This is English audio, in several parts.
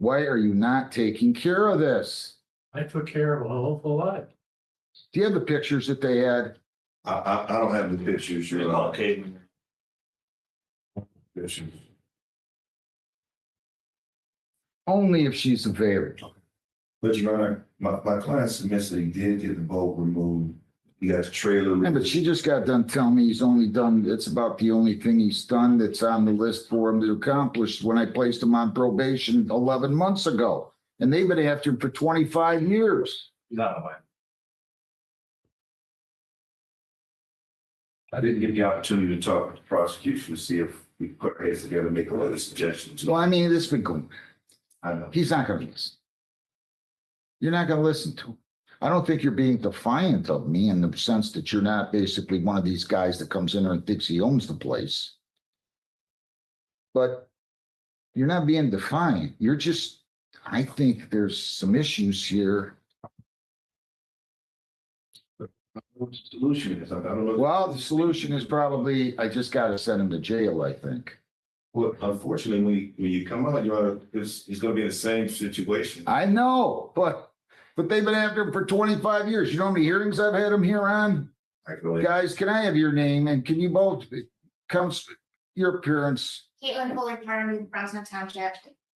Why are you not taking care of this? I took care of a whole lot. Do you have the pictures that they had? I don't have the pictures, Your Honor. Okay. Pictures. Only if she's available. But Your Honor, my client submits that he did get the boat removed. He got the trailer. Yeah, but she just got done telling me he's only done, it's about the only thing he's done that's on the list for him to accomplish when I placed him on probation 11 months ago. And they've been after him for 25 years. Not away. I didn't get the opportunity to talk with the prosecution to see if we put our heads together and make a lot of suggestions. So I mean, this has been going, I know. he's not gonna listen. You're not gonna listen to him. I don't think you're being defiant of me in the sense that you're not basically one of these guys that comes in there and thinks he owns the place. But you're not being defiant. You're just, I think there's some issues here. What the solution is, I don't know. Well, the solution is probably, I just gotta send him to jail, I think. Well, unfortunately, when you come out, Your Honor, it's gonna be the same situation. I know, but they've been after him for 25 years. You know how many hearings I've had him here on? I can only- Guys, can I have your name and can you both come, your appearance? Caitlin Fuller Farm, Brownsville Township.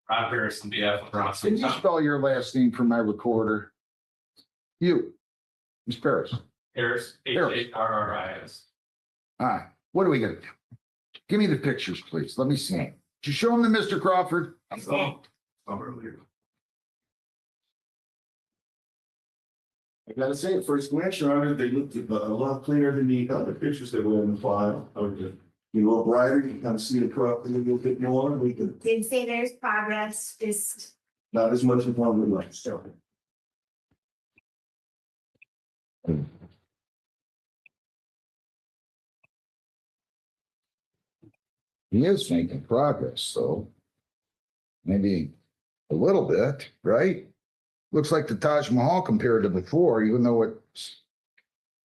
Rob Harris on behalf of Can Bronson. you spell your last name for my recorder? You, Ms. Paris. Harris, Harris. All right, what are we gonna do? Give me the pictures, please. Let me see. Did you show them to Mr. Crawford? I'm earlier. I gotta say, at first glance, Your Honor, they looked a lot cleaner than the other pictures that were in the file. You look brighter, you can kind of see the crop a little bit more. We could, Did say there's progress, just not as much as one would like. So, He is making progress, so maybe a little bit, right? Looks like the Taj Mahal compared to before, even though it's,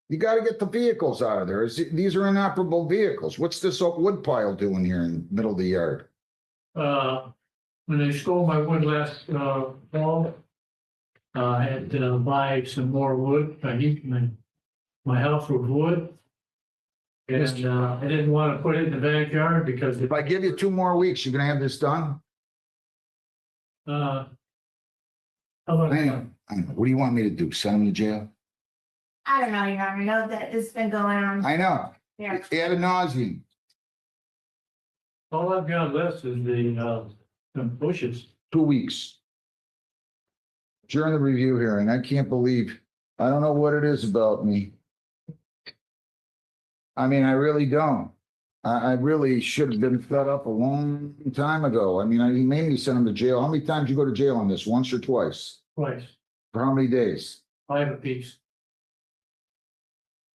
you got to get the vehicles out of there. These are inoperable vehicles. What's this wood pile doing here in the middle of the yard? When they stole my wood last fall, I had to buy some more wood. I heat my house with wood. And I didn't want to put it in the backyard because If I give you 2 more weeks, you're gonna have this done? how about Hang on. What do you want me to do? Send him to jail? I don't know, Your Honor. I know that this has been going on. I know. Yeah. Ad nauseum. all I've got left is the bushes. 2 weeks. During the review hearing, I can't believe, I don't know what it is about me. I mean, I really don't. I really should have been fed up a long time ago. I mean, he made me send him to jail. How many times you go to jail on this? Once or twice? Twice, For how many days? 5 apiece.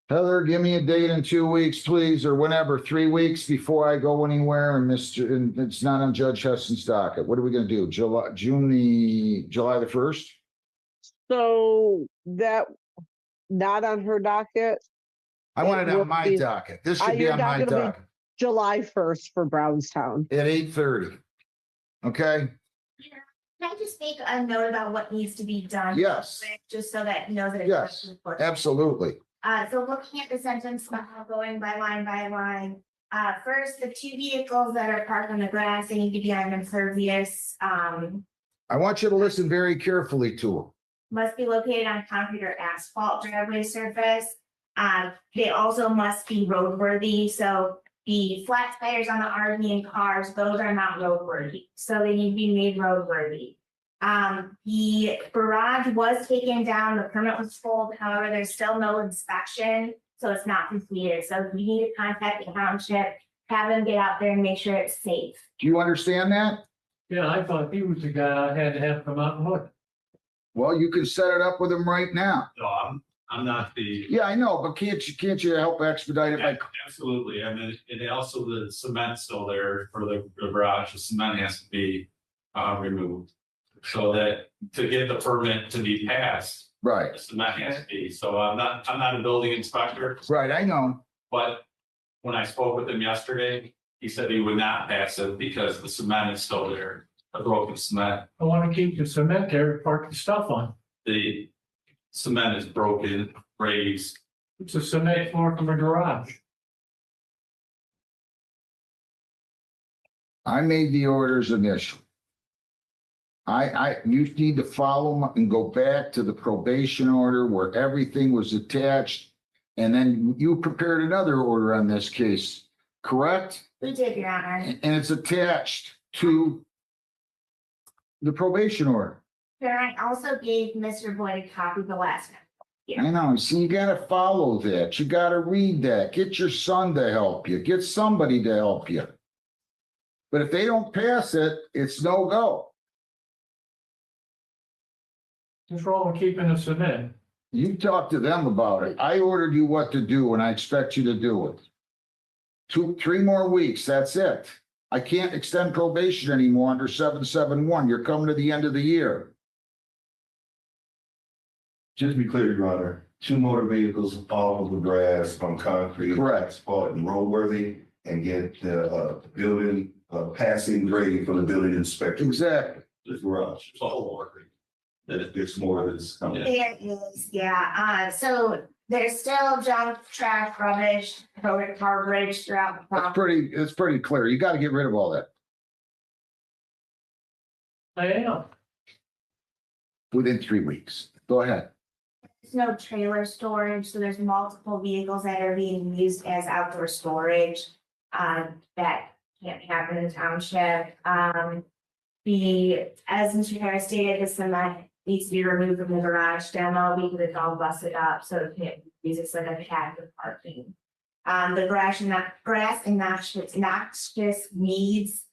Heather, give me a date in 2 weeks, please, or whenever, 3 weeks before I go anywhere and and it's not on Judge Heston's docket. What are we gonna do? July the 1st? So that, not on her docket, I want it It will on my be- docket. This should be your on my docket will be- docket July 1st for Brownstown. at 8:30. Okay? Can I just make a note about what needs to be done? Yes. Just so that it knows that it's. Yes. important. Absolutely. So looking at the sentence, going by line. First, the 2 vehicles that are parked on the grass, they need to be on impervious, I want you to listen very carefully to him. must be located on concrete or asphalt driveway surface. They also must be roadworthy, so the flat tires on the RV and cars, those are not roadworthy, so they need to be made roadworthy. The garage was taken down, the permit was pulled, however, there's still no inspection, so it's not completed, so we need to contact the township, have them get out there and make sure it's safe. Do you understand that? Yeah, I thought he was the guy I had to have come out and look. Well, you can set it up with him right now. No, I'm not the. Yeah, I know, but can't you help expedite it by? Absolutely. I mean, and also the cement's still there for the garage. The cement has to be removed. So that to get the permit to be passed, Right, the cement has to be. So I'm not a building inspector, right, I know. but when I spoke with him yesterday, he said he would not pass it because the cement is still there. a broken cement. I want to keep the cement there, to park the stuff on. The cement is broken, raised. It's a cement floor from a garage. I made the orders initially. You need to follow them and go back to the probation order where everything was attached. And then you prepared another order on this case, correct? We did, Your Honor. And it's attached to the probation order. Sure, I also gave Mr. Boyd a copy of the last one. I know, see, you gotta follow that. You gotta read that. Get your son to help you. Get somebody to help you. But if they don't pass it, it's no go. What's wrong with keeping the cement? You talk to them about it. I ordered you what to do and I expect you to do it. 3 more weeks, that's it. I can't extend probation anymore under 771. You're coming to the end of the year. Just to be clear, Your Honor, 2 motor vehicles off of the grass on concrete. Correct. Asphalt and roadworthy, and get the building, passing grade from the building inspector. Exactly. The garage. It's all working. That it's more that's coming. There is, yeah, so there's still junk, trash, rubbish, garbage throughout the property. It's pretty clear. You gotta get rid of all that I am. within 3 weeks. Go ahead. There's no trailer storage, so there's multiple vehicles that are being used as outdoor storage. That can't happen in the township. As Mr. Harris stated, the cement needs to be removed from the garage demo because it's all busted up, so it can't be used as like a pad for parking. The grass and noxious weeds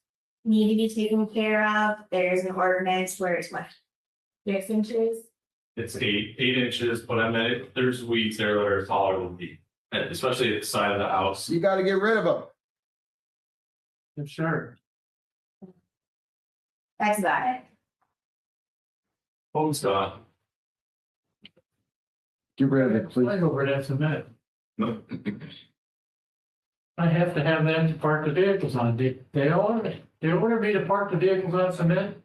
need to be taken care of. There's an ordinance where it's what, 6 inches? It's 8 inches, but I mean, there's weeds there that are taller than me, especially at the side of the house. You gotta get rid of them. Yes, sir. That's about it. Home's gone. Get rid of it, please. Right over that cement. No. I have to have them to park the vehicles on. They order me to park the vehicles on cement.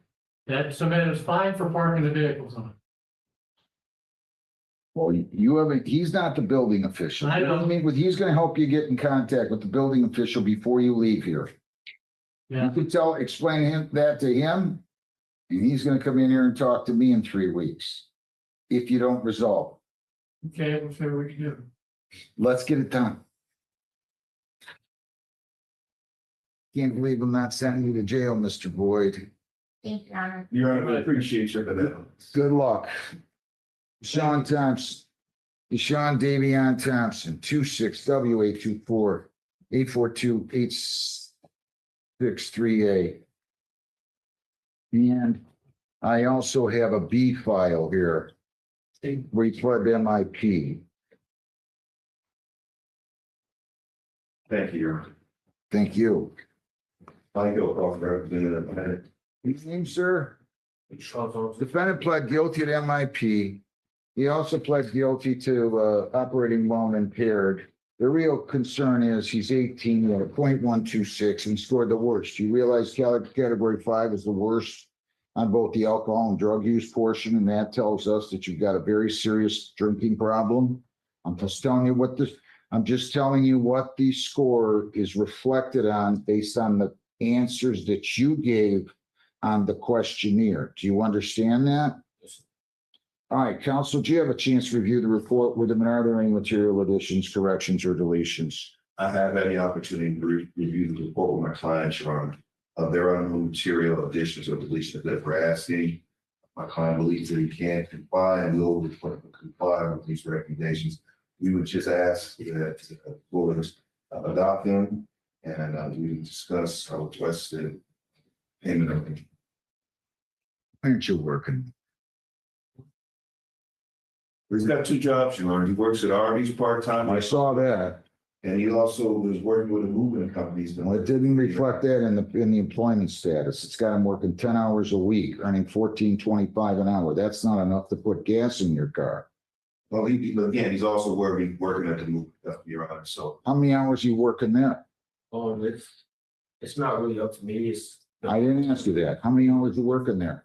That cement is fine for parking the vehicles on. Well, you haven't, he's not the building official. I know. He's gonna help you get in contact with the building official before you leave here. Yeah. You could explain that to him, and he's gonna come in here and talk to me in 3 weeks. If you don't resolve, Okay, we'll see what we can do. let's get it done. Can't believe I'm not sending you to jail, Mr. Boyd. Thank you, Your Honor. Your Honor, I appreciate your benevolence. Good luck. Sean Thompson, Deshaun Davion Thompson, 26W824-842-863A. And I also have a B file here. We pled MIP. Thank you, Your Honor. Thank you. Michael Crawford, representative. His name, sir? Defendant pled guilty to MIP. He also pled guilty to operating while impaired. The real concern is he's 18, at a .126, and he scored the worst. You realize category 5 is the worst on both the alcohol and drug use portion, and that tells us that you've got a very serious drinking problem. I'm just telling you what the score is reflected on based on the answers that you gave on the questionnaire. Do you understand that? All right, counsel, do you have a chance to review the report with them? And are there any material additions, corrections, or deletions? I have had the opportunity to review the report with my clients, Your Honor. There are no material additions or deletions that we're asking. My client believes that he can comply and will comply with these recommendations. We would just ask that the board adopt them, and we discuss our requested payment of them. Aren't you working? He's got 2 jobs, Your Honor. He works at Arby's part-time. I saw that. And he also was working with a moving company. Well, it didn't reflect that in the employment status. It's got him working 10 hours a week, earning $14.25 an hour. That's not enough to put gas in your car. Well, again, he's also working at the moving company, Your Honor, so. How many hours you working there? It's not really up to me. It's I didn't ask you that. How many hours you working there?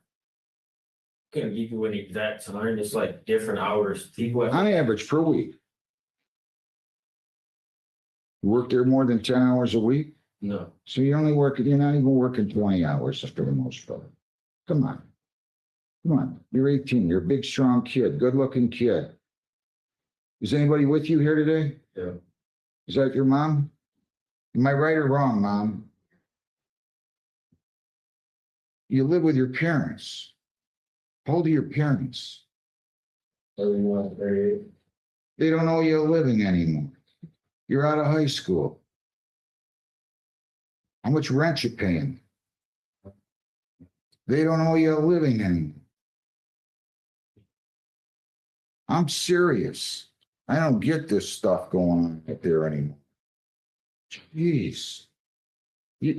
Can't give you an exact time, it's like different hours, people. On average per week. You work there more than 10 hours a week? No, So you're not even working 20 hours for the most part. Come on. Come on, you're 18, you're a big, strong kid, good-looking kid. Is anybody with you here today? Yeah. Is that your mom? Am I right or wrong, Mom? You live with your parents. How old are your parents? 31, 38. They don't know you're living anymore. You're out of high school. How much rent you paying? They don't know you're living anymore. I'm serious. I don't get this stuff going on up there anymore. Jeez.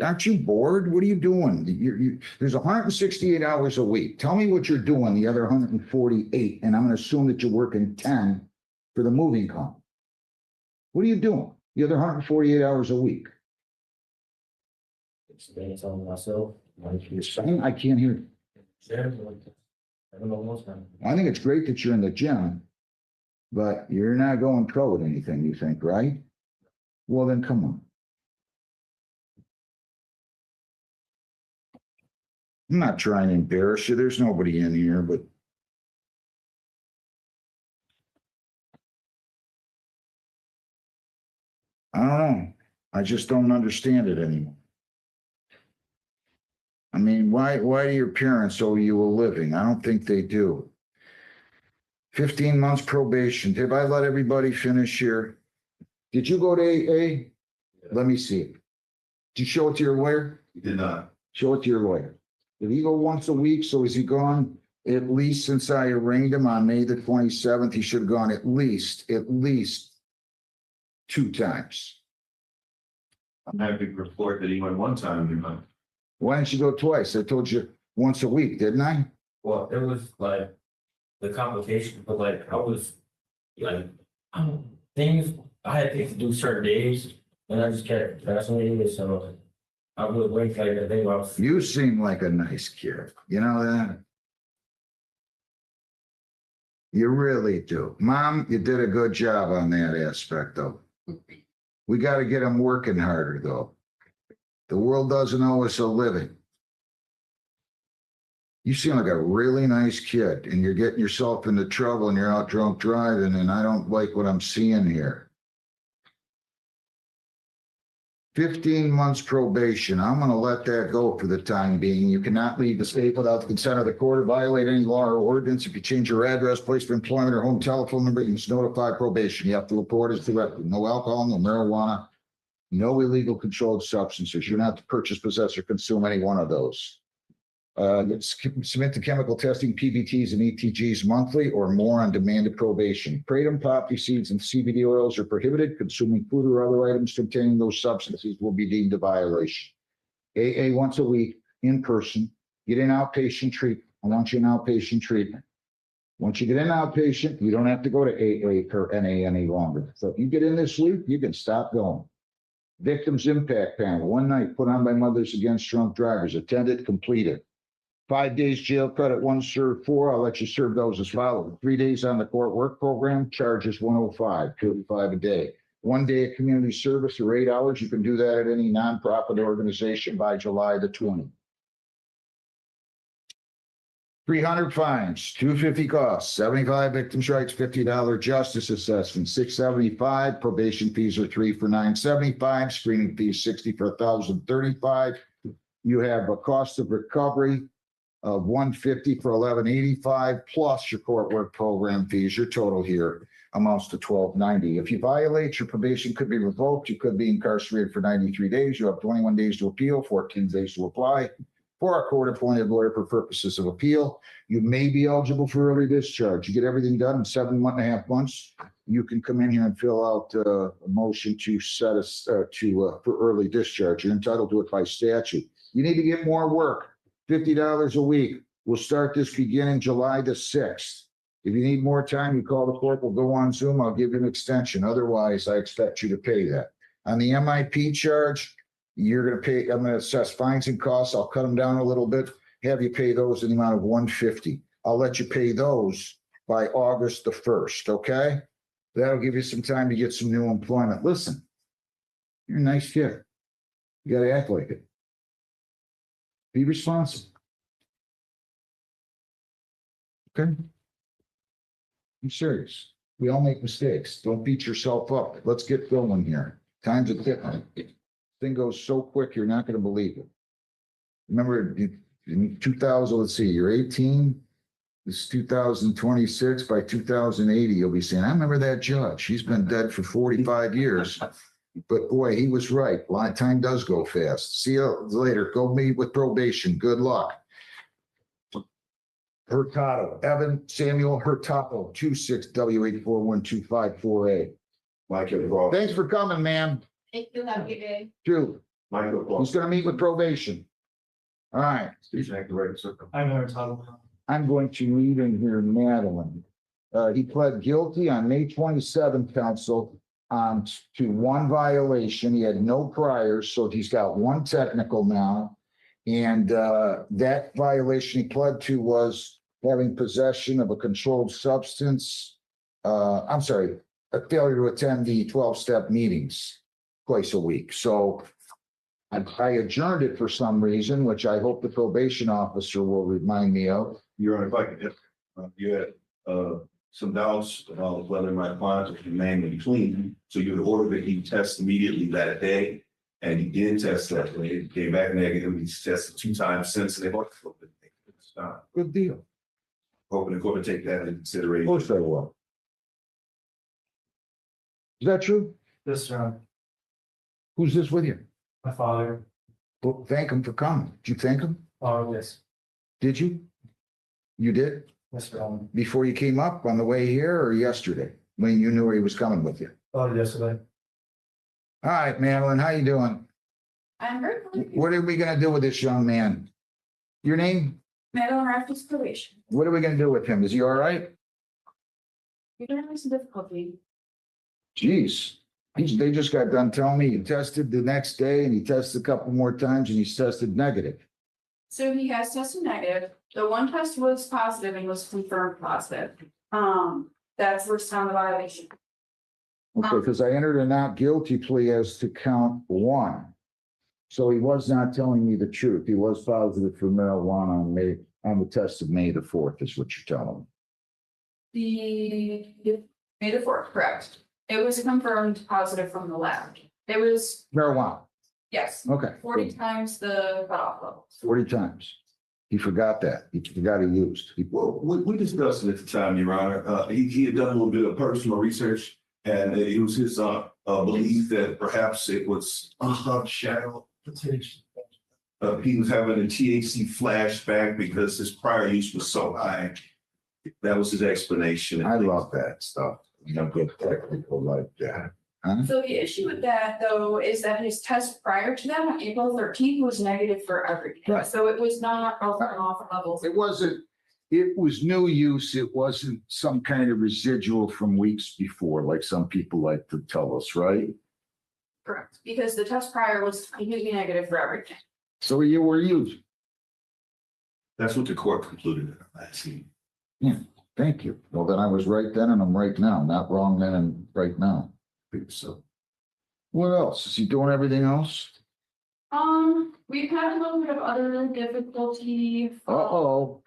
Aren't you bored? What are you doing? There's 168 hours a week. Tell me what you're doing the other 148, and I'm going to assume that you're working 10 for the moving company. What are you doing the other 148 hours a week? Experience on myself. You're saying I can't hear you. I don't know most time. I think it's great that you're in the gym, but you're not going pro with anything, you think, right? Well, then come on. I'm not trying to embarrass you. There's nobody in here, but I don't know. I just don't understand it anymore. I mean, why do your parents owe you a living? I don't think they do. 15 months probation. Did I let everybody finish here? Did you go to AA? Let me see it. Did you show it to your lawyer? He did not. Show it to your lawyer. Did he go once a week? So is he gone at least since I arraigned him on May the 27th? He should have gone at least 2 times. I'm happy to report that he went one time in a month. Why didn't you go twice? I told you once a week, didn't I? Well, it was like the complication, but like I was like things I had things to do certain days, and I just kept fascinating it. So I would wait like a day. I was You seem like a nice kid. You know that? You really do. Mom, you did a good job on that aspect, though. We got to get him working harder, though. The world doesn't owe us a living. You seem like a really nice kid, and you're getting yourself into trouble, and you're out drunk driving, and I don't like what I'm seeing here. 15 months probation. I'm going to let that go for the time being. You cannot leave the state without the consent of the court or violate any law or ordinance. If you change your address, place of employment, or home telephone number, you must notify probation. You have to report it directly. No alcohol, no marijuana, no illegal controlled substances. You're not to purchase, possess, or consume any one of those. Submit to chemical testing, PBTs and ETGs monthly or more on demand of probation. Kratom, poppy seeds, and CBD oils are prohibited. Consuming food or other items containing those substances will be deemed a violation. AA once a week, in person. Get in outpatient treatment. I want you in outpatient treatment. Once you get in outpatient, you don't have to go to AA or NA any longer. So if you get in this week, you can stop going. Victims Impact Panel, one night put on by Mothers Against Drunk Drivers, attended, completed. 5 days jail credit, 1 served 4. I'll let you serve those as follows. 3 days on the court work program, charges 105, 35 a day. 1 day of community service or 8 hours. You can do that at any nonprofit organization by July the 20th. 300 fines, 250 costs, 75 victims' rights, $50 justice assessment, 675 probation fees are 3 for 975, screening fees 60 for 1,035. You have a cost of recovery of 150 for 1185 plus your court work program fees. Your total here amounts to 1290. If you violate, your probation could be revoked. You could be incarcerated for 93 days. You have 21 days to appeal, 14 days to apply for a court-appointed lawyer for purposes of appeal. You may be eligible for early discharge. You get everything done in 7.5 months. You can come in here and fill out a motion to set us for early discharge. You're entitled to it by statute. You need to get more work. $50 a week. We'll start this beginning July the 6th. If you need more time, you call the court. We'll go on Zoom. I'll give you an extension. Otherwise, I expect you to pay that. On the MIP charge, You're gonna pay, I'm gonna assess fines and costs. I'll cut them down a little bit, have you pay those in the amount of 150. I'll let you pay those by August the 1st, okay? That'll give you some time to get some new employment. Listen, you're a nice kid. You gotta act like it. Be responsible. Okay? I'm serious. We all make mistakes. Don't beat yourself up. Let's get going here. Time's a ticking. Thing goes so quick, you're not gonna believe it. Remember in 2000, let's see, you're 18. This is 2026. By 2080, you'll be saying, I remember that judge. He's been dead for 45 years. But boy, he was right. A lot of time does go fast. See you later. Go meet with probation. Good luck. Hurtado, Evan Samuel Hurtado, 26W8412548. Michael. Thanks for coming, man. Thank you, have a good day. Drew, Michael. who's gonna meet with probation? All right, I've never talked about. I'm going to read in here Madeline. He pled guilty on May 27th, counsel, to one violation. He had no priors, so he's got one technical now. And that violation he pled to was having possession of a controlled substance. A failure to attend the 12-step meetings twice a week. So I adjourned it for some reason, which I hope the probation officer will remind me of. Your Honor, if I could, you had some doubts about whether my client was remaining clean. So you would order that he test immediately that day. And he did test that day. He came back negative. He's tested 2 times since. And they both Good deal. hoping the court would take that into Of consideration. course I will. Is that true? This, Who's this with you? my father, Well, thank him for coming. Did you thank him? yes, Did you? You did? Mr. Before you came up on the way here or yesterday? When you knew he was coming with you? Yesterday. All right, Madeline, how you doing? I'm very good. What are we gonna do with this young man? Your name? Madeline Raffles probation. What are we gonna do with him? Is he all right? You're gonna have some difficulty. Jeez, they just got done telling me he tested the next day and he tested a couple more times and he's tested negative. So he has tested negative. The one test was positive and was confirmed positive. That's first time the violation. Okay, because I entered a not guilty plea as to count 1. So he was not telling me the truth. He was positive for marijuana on the test of May the 4th is what you're telling me. The May the 4th, correct. It was confirmed positive from the lab. It was, Marijuana, yes, okay. 40 times the cutoff level. 40 times. He forgot that. He forgot he used. Well, we discussed it at the time, Your Honor. He had done a little bit of personal research, and it was his belief that perhaps it was shadow. He was having a THC flashback because his prior use was so high. That was his explanation. I love that stuff. You know, good technical like that. Huh? So the issue with that, though, is that his test prior to that on April 13th was negative for everything. Right. So it was not off levels. It wasn't, it was new use. It wasn't some kind of residual from weeks before, like some people like to tell us, right? Correct, because the test prior was completely negative for everything. So you were using. That's what the court concluded in our last hearing. Thank you. Well, then I was right then and I'm right now, not wrong then and right now. So what else? Is he doing everything else? We've had a little bit of other difficulty. Uh-oh,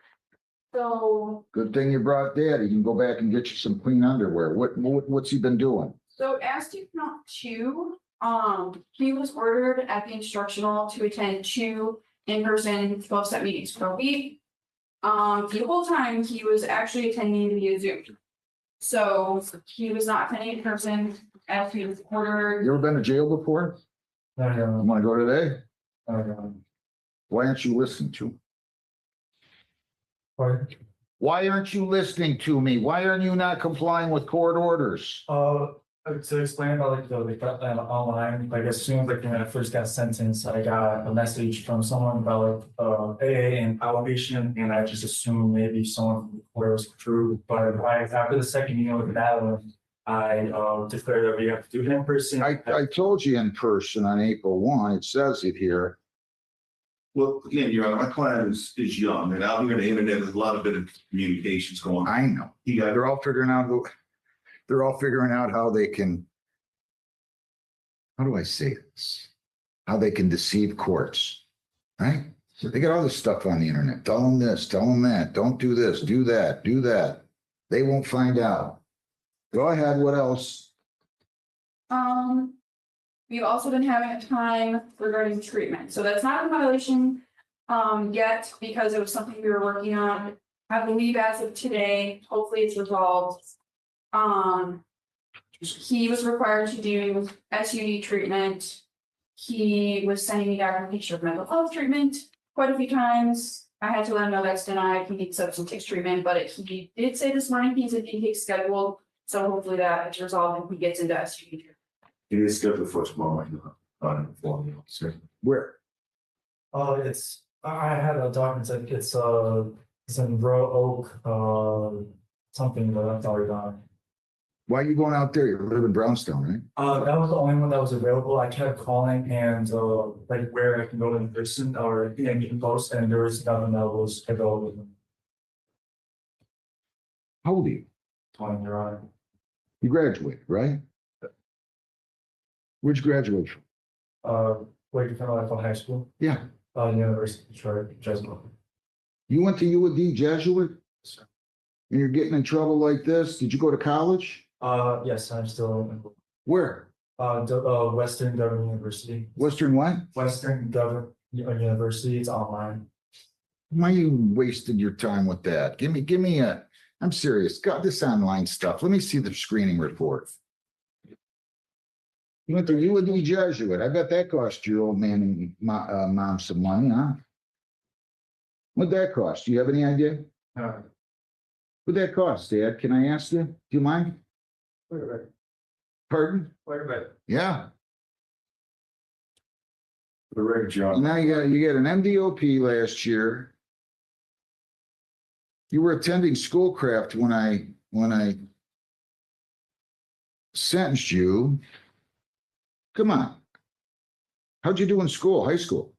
So, good thing you brought Dad. He can go back and get you some clean underwear. What's he been doing? so as to count 2, he was ordered at the instructional to attend 2 in-person 12-step meetings per week. The whole time he was actually attending via Zoom. So he was not attending in person as he was ordered. You ever been to jail before? You want to go today? Why aren't you listening to me? Why aren't you listening to me? Why are you not complying with court orders? To explain about like the online, like as soon as when I first got sentenced, I got a message from someone about AA and outpatient, and I just assumed maybe someone from the court was true. But after the second email with Madeline, I declared that we have to do it in person. I told you in person on April 1, it says it here. Well, again, Your Honor, my client is young and out here on the internet, there's a lot of bit of communications going on. I know. He got, They're all figuring out how they can, how do I say this? How they can deceive courts, right? So they got all this stuff on the internet. Tell them this, tell them that. Don't do this, do that, do that. They won't find out. Go ahead. What else? We've also been having a time regarding treatment, so that's not a violation yet, because it was something we were working on. I believe as of today, hopefully it's resolved. He was required to do SUD treatment. He was sending me documentation of mental health treatment quite a few times. I had to let him know that's denied. He needs substance use treatment, but he did say this morning he's in intake scheduled, so hopefully that is resolved and he gets into SUD treatment. it is scheduled for tomorrow, inform you, sir. Where? It's, I had a document that it's in Royal Oak, something, but that's already gone. Why are you going out there? You live in Brownstone, right? That was the only one that was available. I kept calling and like where I can go in person or in post, and there was nothing that was available. How old are you? 20, Your Honor. You graduated, right? Where'd you graduate from? Wait for life on high school. Yeah. University of Detroit, Jesuit. You went to U of D Jesuit? And you're getting in trouble like this? Did you go to college? Yes, I'm still Where? Western Government University. Western what? Western Government University. It's online. Why you wasted your time with that? Give me I'm serious. God, this online stuff. Let me see the screening report. You went to U of D Jesuit. I bet that cost your old man and mom some money, huh? What'd that cost? Do you have any idea? What'd that cost, Dad? Can I ask you? Do you mind? Wait a minute. Pardon? Wait a minute. Yeah. The record, Your Honor. Now you got an MDOP last year. You were attending Schoolcraft when I sentenced you. Come on. How'd you do in school, high school?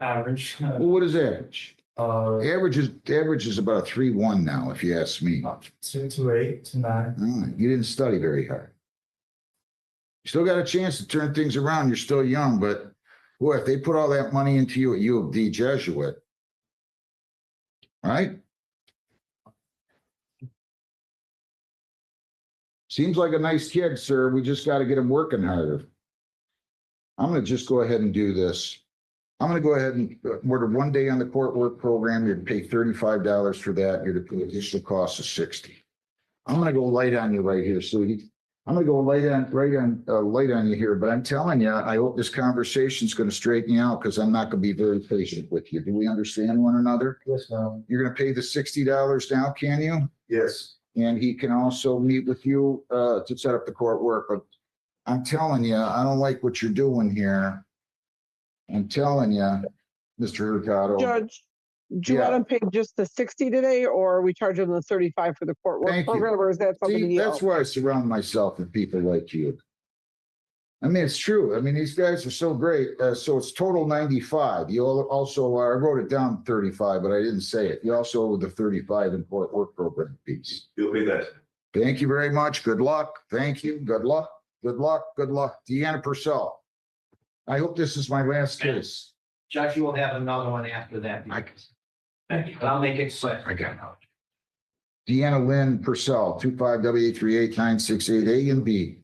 Average. Well, what is average? Average Average is about a 3.1 now, if you ask me. 2.8 to 9. You didn't study very hard. You still got a chance to turn things around. You're still young, but boy, if they put all that money into you at U of D Jesuit, right? Seems like a nice kid, sir. We just got to get him working harder. I'm going to just go ahead and do this. I'm going to go ahead and order 1 day on the court work program. You're to pay $35 for that. You're to pay additional cost of $60. I'm going to go light on you right here, sweetie. I'm going to go light on you here, but I'm telling you, I hope this conversation is going to straighten you out because I'm not going to be very patient with you. Do we understand one another? Yes, ma'am. You're going to pay the $60 now, can you? Yes. And he can also meet with you to set up the court work. But I'm telling you, I don't like what you're doing here. I'm telling you, Mr. Hurtado. Judge, do you Yeah. want to pay just the 60 today, or are we charging the 35 for the court work Thank you. program, or is that something See, that's else? why I surround myself with people like you. I mean, it's true. I mean, these guys are so great. So it's total 95. You also, I wrote it down 35, but I didn't say it. You also owe the 35 in court work program fees. You'll pay that. Thank you very much. Good luck. Thank you. Good luck. Good luck. Good luck. Deanna Purcell. I hope this is my last case. Judge, you will have another one after that. Thank you, but I'll make it quick. I got it. Deanna Lynn Purcell, 25W8389668A and B.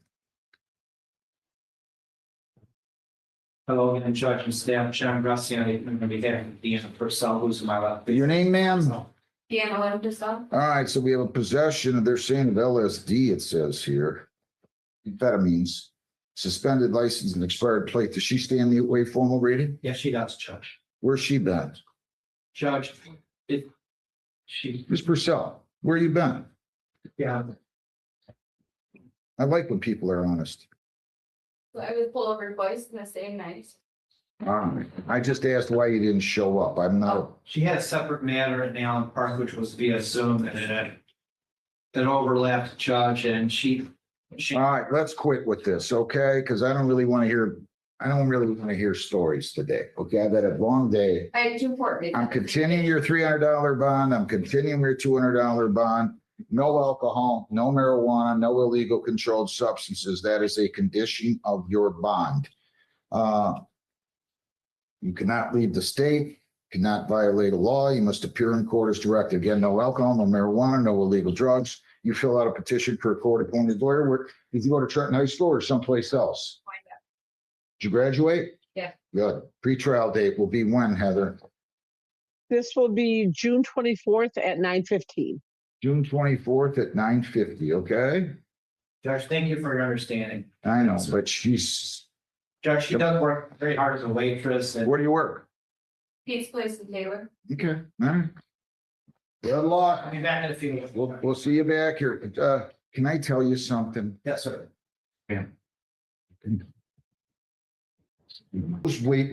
Hello, again, Judge and staff, John Graziani, I'm going to be there, Deanna Purcell, who's my left. Your name, ma'am? Deanna Lindestone. All right, so we have a possession of, they're saying of LSD, it says here. Amphetamines, suspended license and expired plate. Does she stand the way formal rating? Yes, she does, Judge. Where's she been? Judge, she, Ms. Purcell, where you been? yeah, I like when people are honest. I was pulled over twice in the same night. All right, I just asked why you didn't show up. I'm not, she had a separate matter in Allen Park, which was via Zoom, and that overlapped, Judge, and she. All right, let's quit with this, okay? Because I don't really want to hear stories today, okay? I've had a long day. I had 2 court dates. I'm continuing your $300 bond. I'm continuing your $200 bond. No alcohol, no marijuana, no illegal controlled substances. That is a condition of your bond. You cannot leave the state, cannot violate a law. You must appear in court as directed. Again, no alcohol, no marijuana, no illegal drugs. You fill out a petition for a court-appointed lawyer. Where did you go to Trenton High School or someplace else? Did you graduate? Yeah. Good. Pre-trial date will be when, Heather? This will be June 24th at 9:15. June 24th at 9:50, okay? Judge, thank you for your understanding. I know, but she's, Judge, she does work very hard as a waitress and where do you work? Pete's Place in Taylor. Okay, all right. Good luck. I'll be back in a few minutes. We'll see you back here. Can I tell you something? Yes, sir. Those weight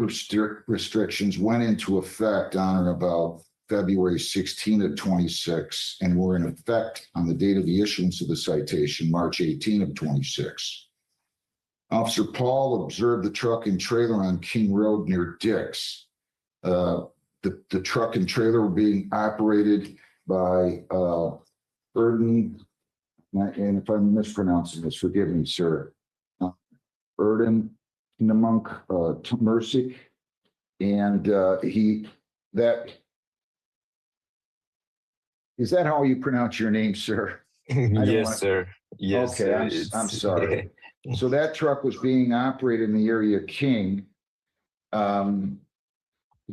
restrictions went into effect on or about February 16 of 26 and were in effect on the date of the issuance of the citation, March 18 of 26. Officer Paul observed the truck and trailer on King Road near Dick's. The truck and trailer were being operated by Erden, and if I'm mispronouncing this, forgive me, sir. Erden Namunk Mercic, and is that how you pronounce your name, sir? Yes, sir. Yes, Okay, sir. I'm sorry. So that truck was being operated in the area of King.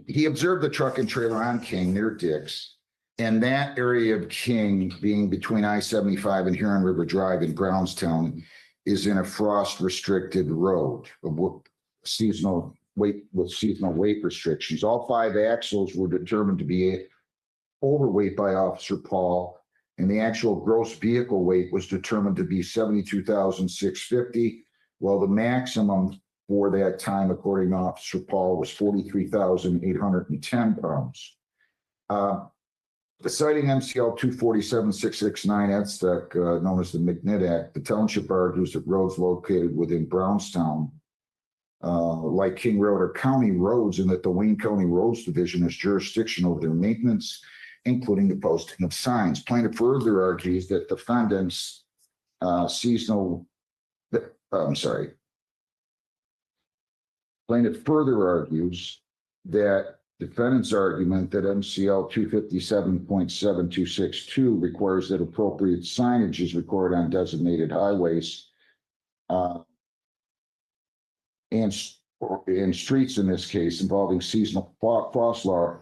He observed the truck and trailer on King near Dick's. And that area of King, being between I-75 and Huron River Drive in Brownstown, is in a frost restricted road with seasonal weight restrictions. All 5 axles were determined to be overweight by Officer Paul, and the actual gross vehicle weight was determined to be 72,650, while the maximum for that time, according to Officer Paul, was 43,810 pounds. Citing MCL 247-669, that's known as the McNitt Act, the township argues that roads located within Brownstown, like King Road, are county roads, and that the Wayne County Roads Division has jurisdiction over their maintenance, including the posting of signs. Plaintiff further argues that defendants Plaintiff further argues that defendant's argument that MCL 257.7262 requires that appropriate signage is recorded on designated highways and streets, in this case, involving seasonal frost law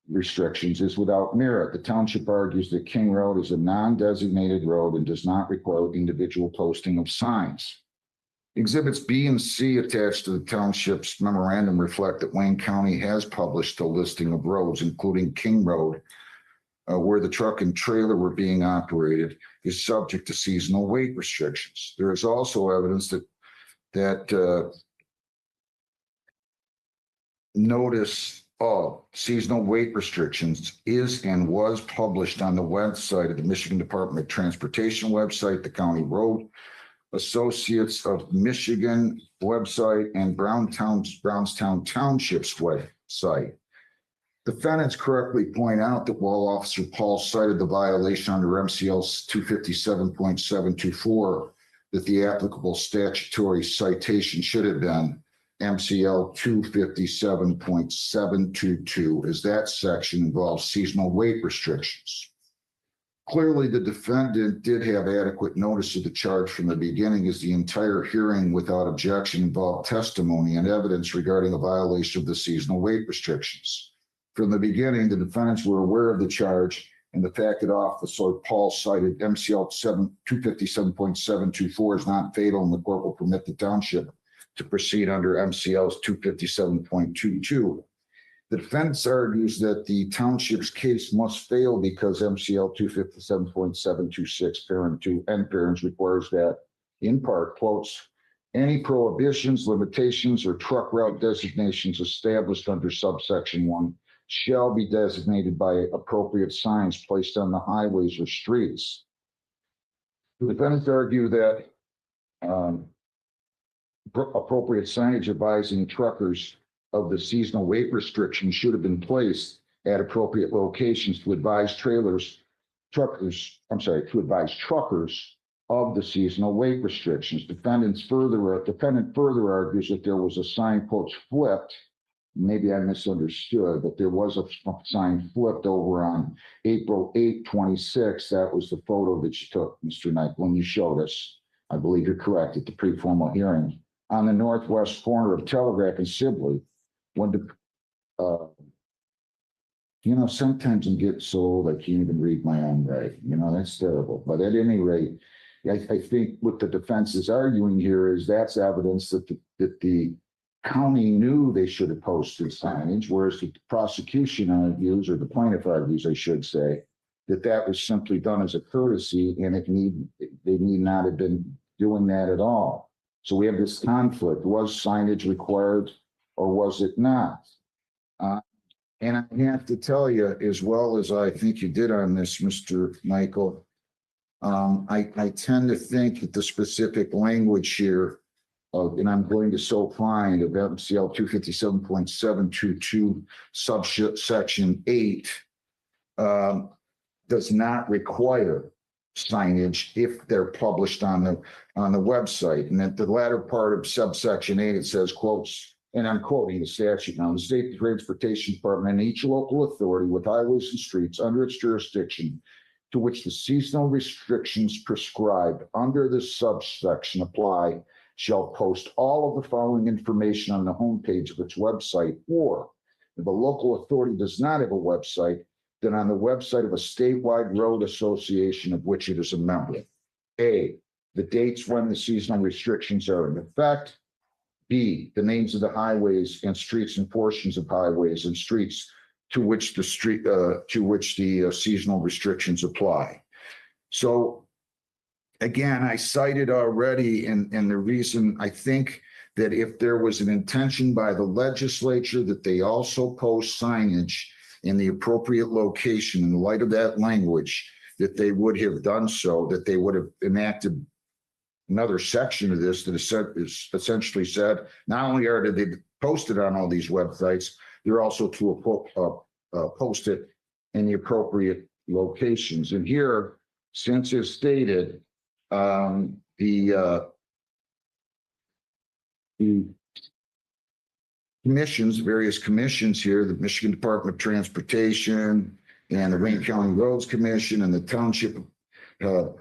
restrictions, is without merit. The township argues that King Road is a non-designated road and does not require individual posting of signs. Exhibits B and C attached to the township's memorandum reflect that Wayne County has published a listing of roads, including King Road, where the truck and trailer were being operated, is subject to seasonal weight restrictions. There is also evidence that notice of seasonal weight restrictions is and was published on the website of the Michigan Department of Transportation website, the County Road Associates of Michigan website, and Brownstown Township's website. Defendants correctly point out that while Officer Paul cited the violation under MCL 257.724, that the applicable statutory citation should have been MCL 257.722, as that section involves seasonal weight restrictions. Clearly, the defendant did have adequate notice of the charge from the beginning, as the entire hearing without objection involved testimony and evidence regarding a violation of the seasonal weight restrictions. From the beginning, the defendants were aware of the charge and the fact that Officer Paul cited MCL 257.724 is not fatal, and the court will permit the township to proceed under MCL 257.22. The defense argues that the township's case must fail because MCL 257.726 parent 2 and parents requires that, in part, quotes, any prohibitions, limitations, or truck route designations established under subsection 1 shall be designated by appropriate signs placed on the highways or streets. The defendants argue that appropriate signage advising truckers of the seasonal weight restriction should have been placed at appropriate locations to advise truckers of the seasonal weight restrictions. Defendant further argues that there was a signpost flipped. Maybe I misunderstood, but there was a sign flipped over on April 8, 26. That was the photo that you took, Mr. Knight, when you showed us. I believe you're correct at the pre-formal hearing on the northwest corner of Telegraph and Sibley. When sometimes I'm getting so old I can't even read my own writing. That's terrible. But at any rate, I think what the defense is arguing here is that's evidence that the county knew they should have posted signage, whereas the prosecution argues, or the plaintiff argues, I should say, that was simply done as a courtesy, and they need not have been doing that at all. So we have this conflict. Was signage required or was it not? And I have to tell you, as well as I think you did on this, Mr. Michael, I tend to think that the specific language here, and I'm going to so find of MCL 257.722 subsection 8, does not require signage if they're published on the website. And at the latter part of subsection 8, it says, quotes, and I'm quoting the statute now, the state transportation department and each local authority with highways and streets under its jurisdiction to which the seasonal restrictions prescribed under this subsection apply shall post all of the following information on the homepage of its website, or if a local authority does not have a website, then on the website of a statewide road association of which it is a member. A, the dates when the seasonal restrictions are in effect. B, the names of the highways and streets and portions of highways and streets to which the seasonal restrictions apply. So again, I cited already, and the reason I think that if there was an intention by the legislature that they also post signage in the appropriate location in light of that language, that they would have done so, that they would have enacted another section of this that is essentially said, not only are they posted on all these websites, they're also to post it in the appropriate locations. And here, since it's stated, the commissions, various commissions here, the Michigan Department of Transportation and the Wayne County Roads Commission and the township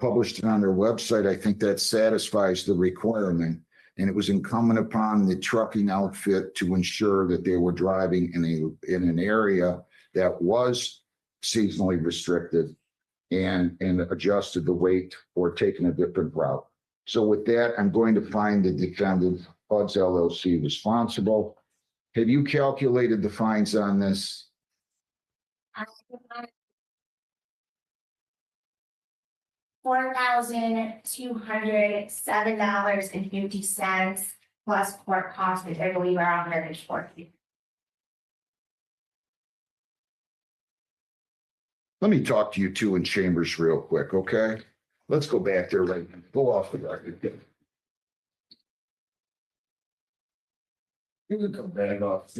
published it on their website. I think that satisfies the requirement. And it was incumbent upon the trucking outfit to ensure that they were driving in an area that was seasonally restricted and adjusted the weight or taken a different route. So with that, I'm going to find the defendant, HUD's LLC, responsible. Have you calculated the fines on this? $4,207.50 plus court costs, which I believe are $140. Let me talk to you two in chambers real quick, okay? Let's go back there, go off the record. You can come back off.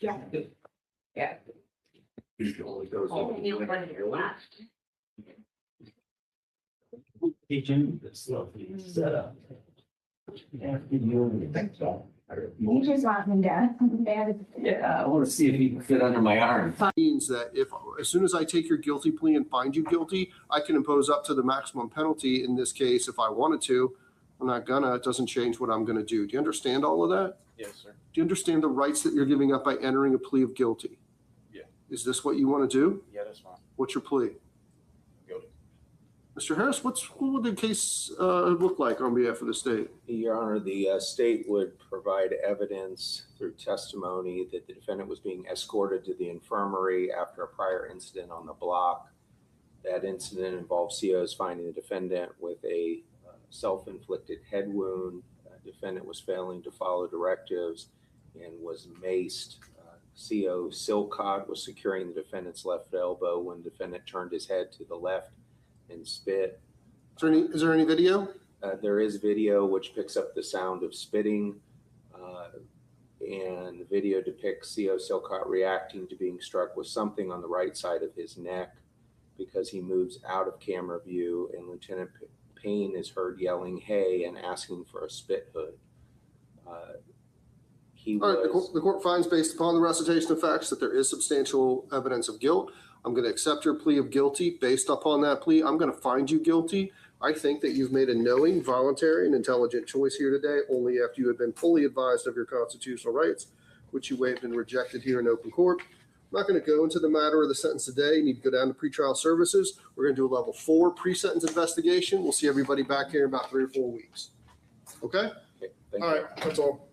Yeah. Yeah. Only one here left. Teaching this set up. You just want him down. Yeah, I want to see if he can fit under my arm. Means that if, as soon as I take your guilty plea and find you guilty, I can impose up to the maximum penalty. In this case, if I wanted to, I'm not gonna, it doesn't change what I'm gonna do. Do you understand all of that? Yes, sir. Do you understand the rights that you're giving up by entering a plea of guilty? Yeah. Is this what you want to do? Yeah, that's fine. What's your plea? Guilty. Mr. Harris, what would the case look like on behalf of the state? Your Honor, the state would provide evidence through testimony that the defendant was being escorted to the infirmary after a prior incident on the block. That incident involved COs finding the defendant with a self-inflicted head wound. Defendant was failing to follow directives and was maced. CO Silcott was securing the defendant's left elbow when the defendant turned his head to the left and spit. Is there any video? There is video which picks up the sound of spitting, and the video depicts CO Silcott reacting to being struck with something on the right side of his neck because he moves out of camera view, and Lieutenant Payne is heard yelling, "Hey," and asking for a spit hood. All right, the court finds, based upon the recitation of facts, that there is substantial evidence of guilt. I'm going to accept your plea of guilty. Based upon that plea, I'm going to find you guilty. I think that you've made a knowing, voluntary, and intelligent choice here today, only after you have been fully advised of your constitutional rights, which you waived and rejected here in open court. I'm not going to go into the matter of the sentence today. You need to go down to pretrial services. We're going to do a level 4 pre-sentence investigation. We'll see everybody back here in about 3 or 4 weeks. Okay? Okay, thank All you. right, that's all.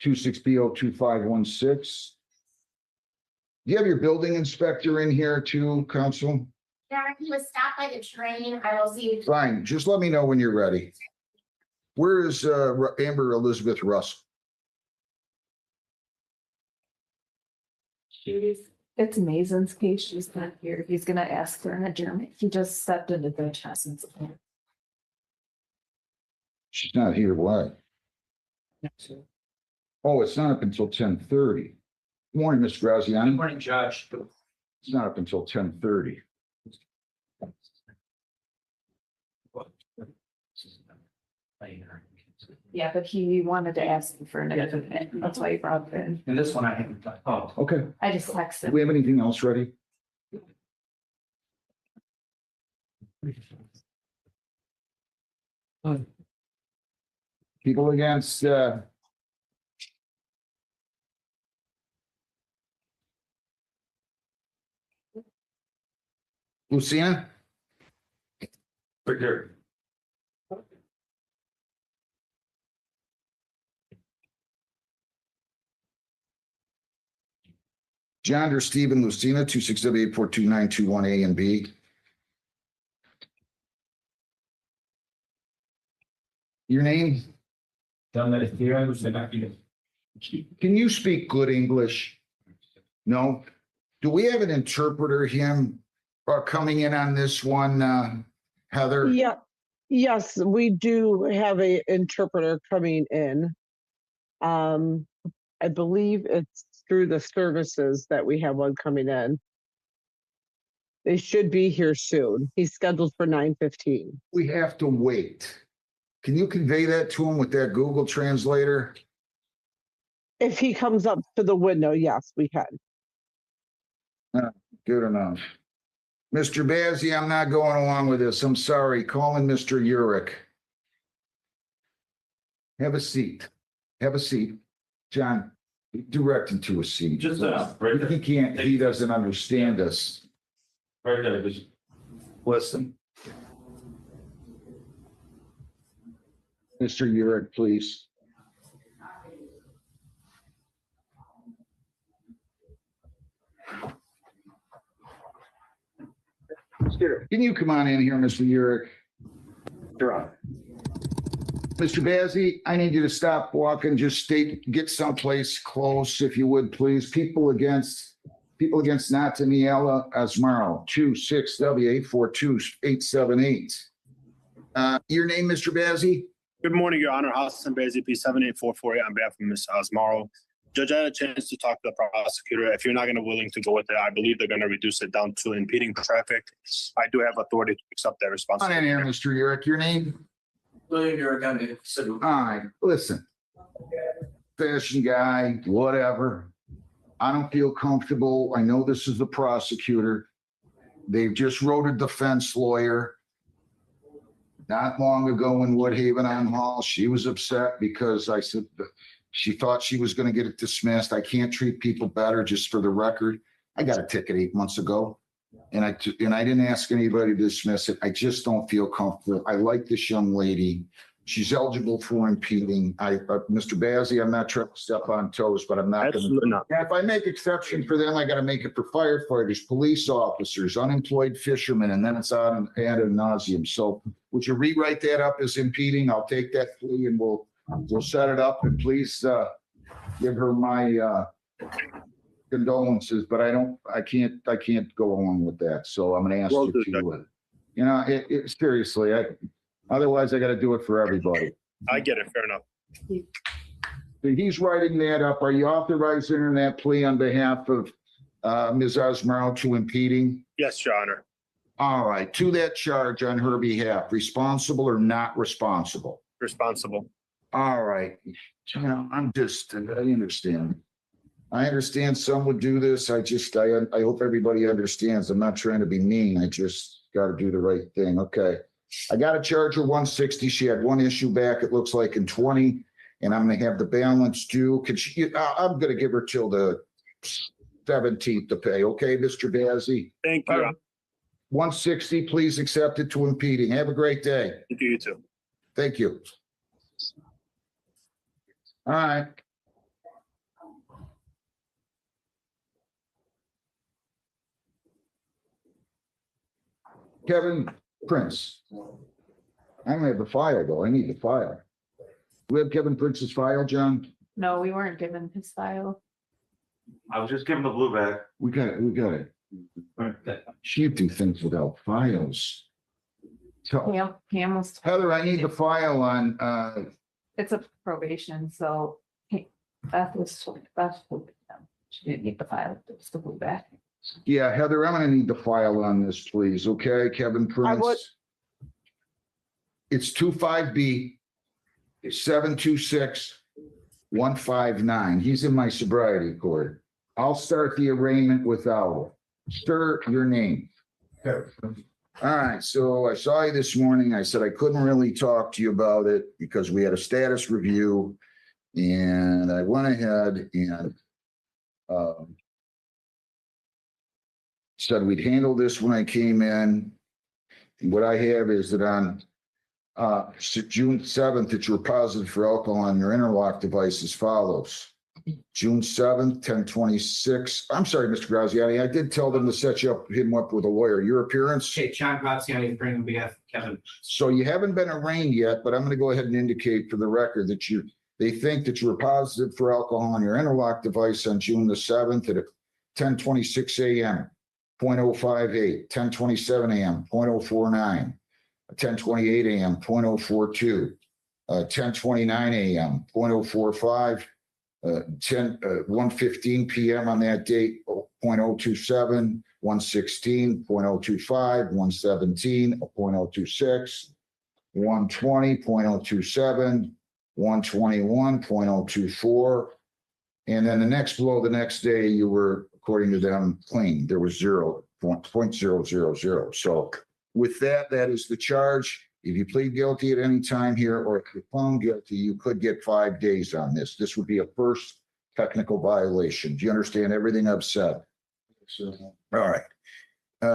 Two six BO 2516. Do you have your building inspector in here too, counsel? Yeah, he was stopped by the train. I will see. Fine, just let me know when you're ready. Where is Amber Elizabeth Russell? It's Mason's case. She's not here. He's gonna ask for an adjournment. He just stepped into the essence. She's not here, why? Oh, it's not up until 10:30. Good morning, Mr. Graziani. Good morning, Judge. It's not up until 10:30. Yeah, but he wanted to ask me for an adjournment. That's why he brought it in. And this one I haven't done. Oh, Okay, I just do texted. we have anything else ready? People against, Luciana? Right there. John or Stephen Lucina, 267-842-921A and B. Your name? Can you speak good English? No? Do we have an interpreter him coming in on this one, Heather? Yeah, yes, we do have a interpreter coming in. I believe it's through the services that we have one coming in. They should be here soon. He's scheduled for 9:15. We have to wait. Can you convey that to him with that Google translator? If he comes up to the window, yes, we can. Good enough. Mr. Bazzi, I'm not going along with this. I'm sorry. Call in Mr. Urich. Have a seat. Have a seat. John, direct him to a seat. Just right there. He can't, he doesn't understand us. Right there. Just Listen. Mr. Urich, please. Can you come on in here, Mr. Urich? You're on. Mr. Bazzi, I need you to stop walking, just get someplace close, if you would, please. People against Nataniela Asmaro, 26W842-878. Your name, Mr. Bazzi? Good morning, Your Honor. Hassan Bazzi, P78448 on behalf of Ms. Asmaro. Judge, I had a chance to talk to the prosecutor. If you're not going to willing to go with it, I believe they're going to reduce it down to impeding traffic. I do have authority to accept that Come on responsibility. in here, Mr. Urich. Your name? William, you're gonna. All right, listen. Fashion guy, whatever. I don't feel comfortable. I know this is the prosecutor. They just wrote a defense lawyer not long ago in Woodhaven on Hall. She was upset because I said she thought she was going to get it dismissed. I can't treat people better, just for the record. I got a ticket 8 months ago, and I didn't ask anybody to dismiss it. I just don't feel comfortable. I like this young lady. She's eligible for impeding. Mr. Bazey, I'm not trying to step on toes, but I'm not going Absolutely not. to. If I make exception for them, I got to make it for firefighters, police officers, unemployed fishermen, and then it's on ad nauseum. So would you rewrite that up as impeding? I'll take that plea and we'll set it up, and please give her my condolences, but I can't go along with that. So I'm going to ask Will you do, to, you know, seriously, otherwise I got to do it for everybody. I get it. Fair enough. He's writing that up. Are you authorizing that plea on behalf of Ms. Osmaro to impeding? Yes, Your Honor. All right, to that charge on her behalf, responsible or not responsible? Responsible. All right, you know, I understand. I understand some would do this. I hope everybody understands. I'm not trying to be mean. I just got to do the right thing. Okay. I got to charge her 160. She had one issue back, it looks like, in 20, and I'm going to have the balance due. I'm going to give her till the 17th to pay. Okay, Mr. Bazey? Thank you. 160, please accept it to impeding. Have a great day. Thank you, you too. Thank you. All right. Kevin Prince. I don't have the file though. I need the file. Do we have Kevin Prince's file, John? No, we weren't given his file. I was just giving the blue back. We got it. She do things without files. So, Pam was, Heather, I need the file on, it's a probation, so Beth was, she didn't need the file, it's the blue back. yeah, Heather, I'm gonna need the file on this, please. Okay, Kevin would- Prince. It's 25B 726-159. He's in my sobriety court. I'll start the arraignment without. Sir, your name. All right, so I saw you this morning. I said I couldn't really talk to you about it because we had a status review, and I went ahead and said we'd handle this when I came in. What I have is that on June 7th, that you're positive for alcohol on your interlock device as follows. June 7th, 10:26. I'm sorry, Mr. Graziani. I did tell them to set him up with a lawyer. Your appearance? Okay, John Graziani, bring on behalf of Kevin. So you haven't been arraigned yet, but I'm going to go ahead and indicate for the record that they think that you were positive for alcohol on your interlock device on June the 7th at 10:26 a.m., 0.058, 10:27 a.m., 0.049, 10:28 a.m., 0.042, 10:29 a.m., 0.045, 1:15 p.m. on that date, 0.027, 1:16, 0.025, 1:17, 0.026, 1:20, 0.027, 1:21, 0.024. And then the next day, you were, according to them, clean. There was 0.000. So with that, that is the charge. If you plead guilty at any time here, or if you're found guilty, you could get 5 days on this. This would be a first technical violation. Do you understand everything I've said? All right.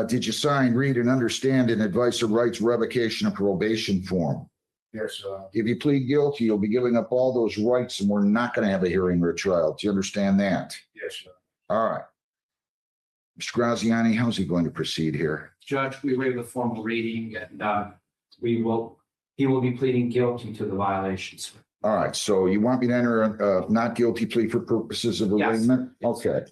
Did you sign, read, and understand an advice of rights revocation of probation form? Yes, sir. If you plead guilty, you'll be giving up all those rights, and we're not going to have a hearing or a trial. Do you understand that? Yes, sir. All right. Mr. Graziani, how's he going to proceed here? Judge, we waive the formal reading and he will be pleading guilty to the violations. All right, so you want me to enter a not guilty plea for purposes of Yes. arraignment? Okay.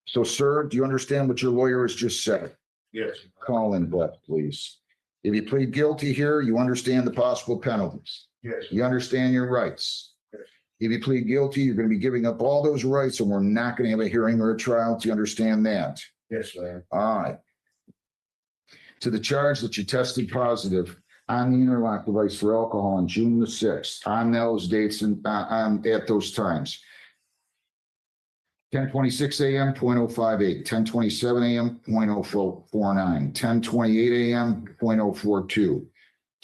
So, sir, do you understand what your lawyer has just said? Yes. Call in, Beth, please. If you plead guilty here, you understand the possible penalties. Yes. You understand your rights. Yes. If you plead guilty, you're going to be giving up all those rights, and we're not going to have a hearing or a trial. Do you understand that? Yes, sir. All right. To the charge that you tested positive on the interlock device for alcohol on June the 6th, on those dates and at those times. 10:26 a.m., 0.058, 10:27 a.m., 0.049, 10:28 a.m., 0.042,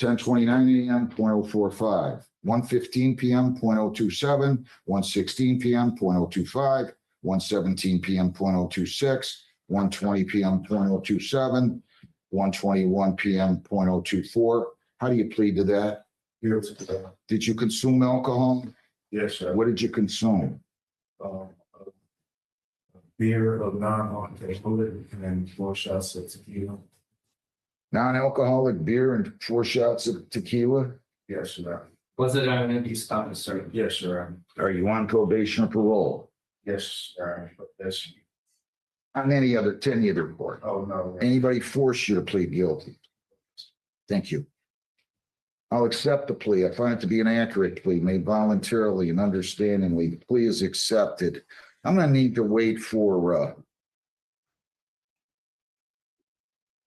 10:29 a.m., 0.045, 1:15 p.m., 0.027, 1:16 p.m., 0.025, 1:17 p.m., 0.026, 1:20 p.m., 0.027, 1:21 p.m., 0.024. How do you plead to that? Did you consume alcohol? Yes, sir. What did you consume? Beer of non-alcoholic and then 4 shots of tequila. Non-alcoholic beer and 4 shots of tequila? Yes, sir. Was it on an empty stomach, sir? Yes, sir. Are you on probation or parole? Yes, sir. Yes. On any other report? Oh, no. Anybody force you to plead guilty? Thank you. I'll accept the plea. I find it to be an accurate plea, made voluntarily and understandingly. The plea is accepted. I'm gonna need to wait for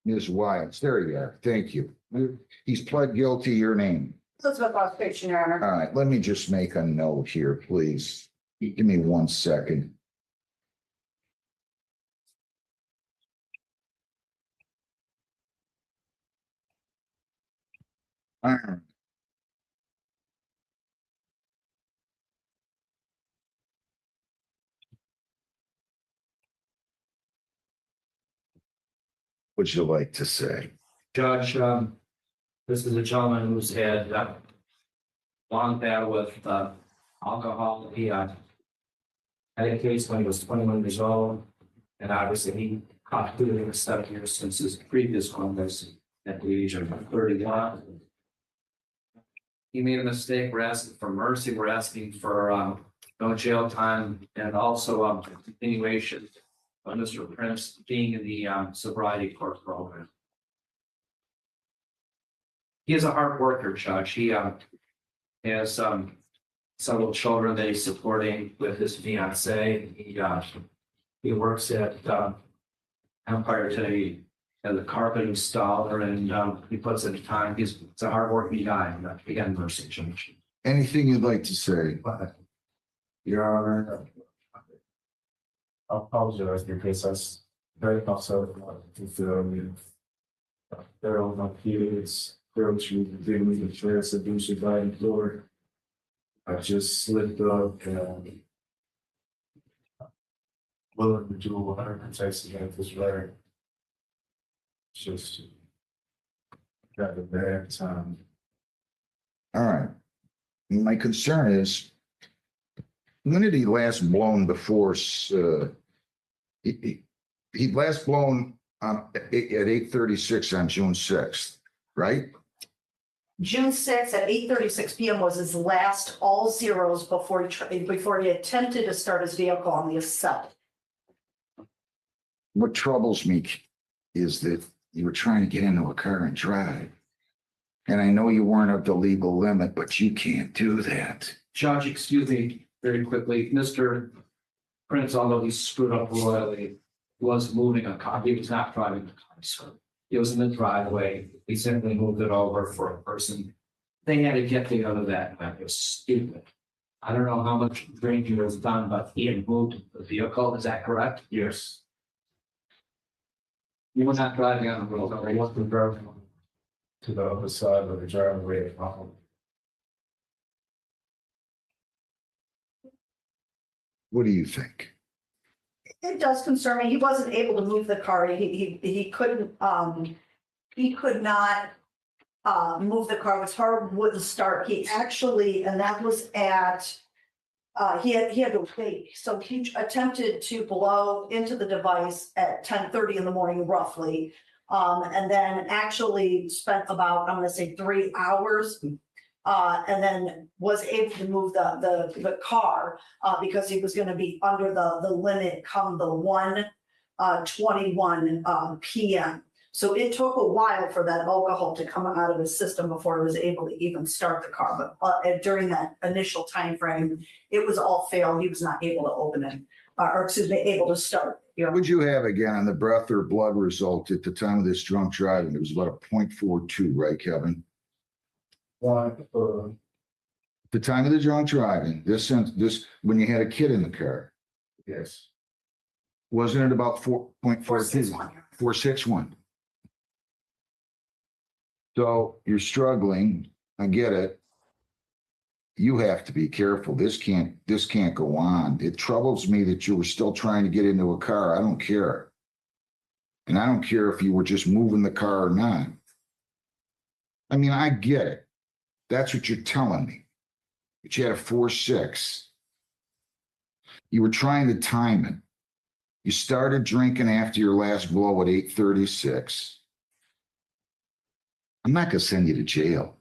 Ms. Wilds. There you are. Thank you. He's pled guilty. Your name. Elizabeth Occupation, Your Honor. All right, let me just make a note here, please. Give me 1 second. All right. What'd you like to say? Judge, this is a gentleman who's had long battle with alcohol. He had a case when he was 21 years old, and obviously he completed 7 years since his previous one was at the age of 31. He made a mistake. We're asking for mercy. We're asking for no jail time and also continuation of Mr. Prince being in the sobriety court program. He is a hard worker, Judge. He has several children that he's supporting with his fiance. He works at Empire today as a carpet installer, and he puts in time. He's a hardworking guy. Again, mercy, Judge. Anything you'd like to say? Your Honor, I apologize because I was very concerned to feel me. There are my kids, girls who dealing with the stress of being surviving floor. I just slipped up and willing to do whatever it takes to get this right. Just got a bad time. All right. My concern is, when did he last blown before? He last blown at 8:36 on June 6th, right? June 6th at 8:36 p.m. was his last all zeros before he attempted to start his vehicle on the 7th. What troubles me is that you were trying to get into a car and drive. And I know you weren't of the legal limit, but you can't do that. Judge, excuse me very quickly. Mr. Prince, although he screwed up royally, was moving a car. He was not driving the car, sir. He was in the driveway. He simply moved it over for a person. They had to get together that night. It was stupid. I don't know how much drinking was done, but he had moved the vehicle. Is that correct? Yes. You were not driving on the road. I wasn't driving to the other side of the driveway. What do you think? It does concern me. He wasn't able to move the car. He couldn't, he could not move the car. His car wouldn't start. He actually, and that was at, he had to wait. So he attempted to blow into the device at 10:30 in the morning roughly. And then actually spent about, I'm gonna say 3 hours. And then was able to move the car because he was gonna be under the limit come the 1:21 p.m. So it took a while for that alcohol to come out of his system before he was able to even start the car. But during that initial time frame, it was all failed. He was not able to open it, or excuse me, able to start. What would you have again on the breath or blood result at the time of this drunk driving? It was about a 0.42, right, Kevin? At the time of the drunk driving, this when you had a kid in the car. Yes. Wasn't it about 4.42? 461. So you're struggling. I get it. You have to be careful. This can't go on. It troubles me that you were still trying to get into a car. I don't care. And I don't care if you were just moving the car or not. I mean, I get it. That's what you're telling me. But you had a 4.6. You were trying to time it. You started drinking after your last blow at 8:36. I'm not going to send you to jail.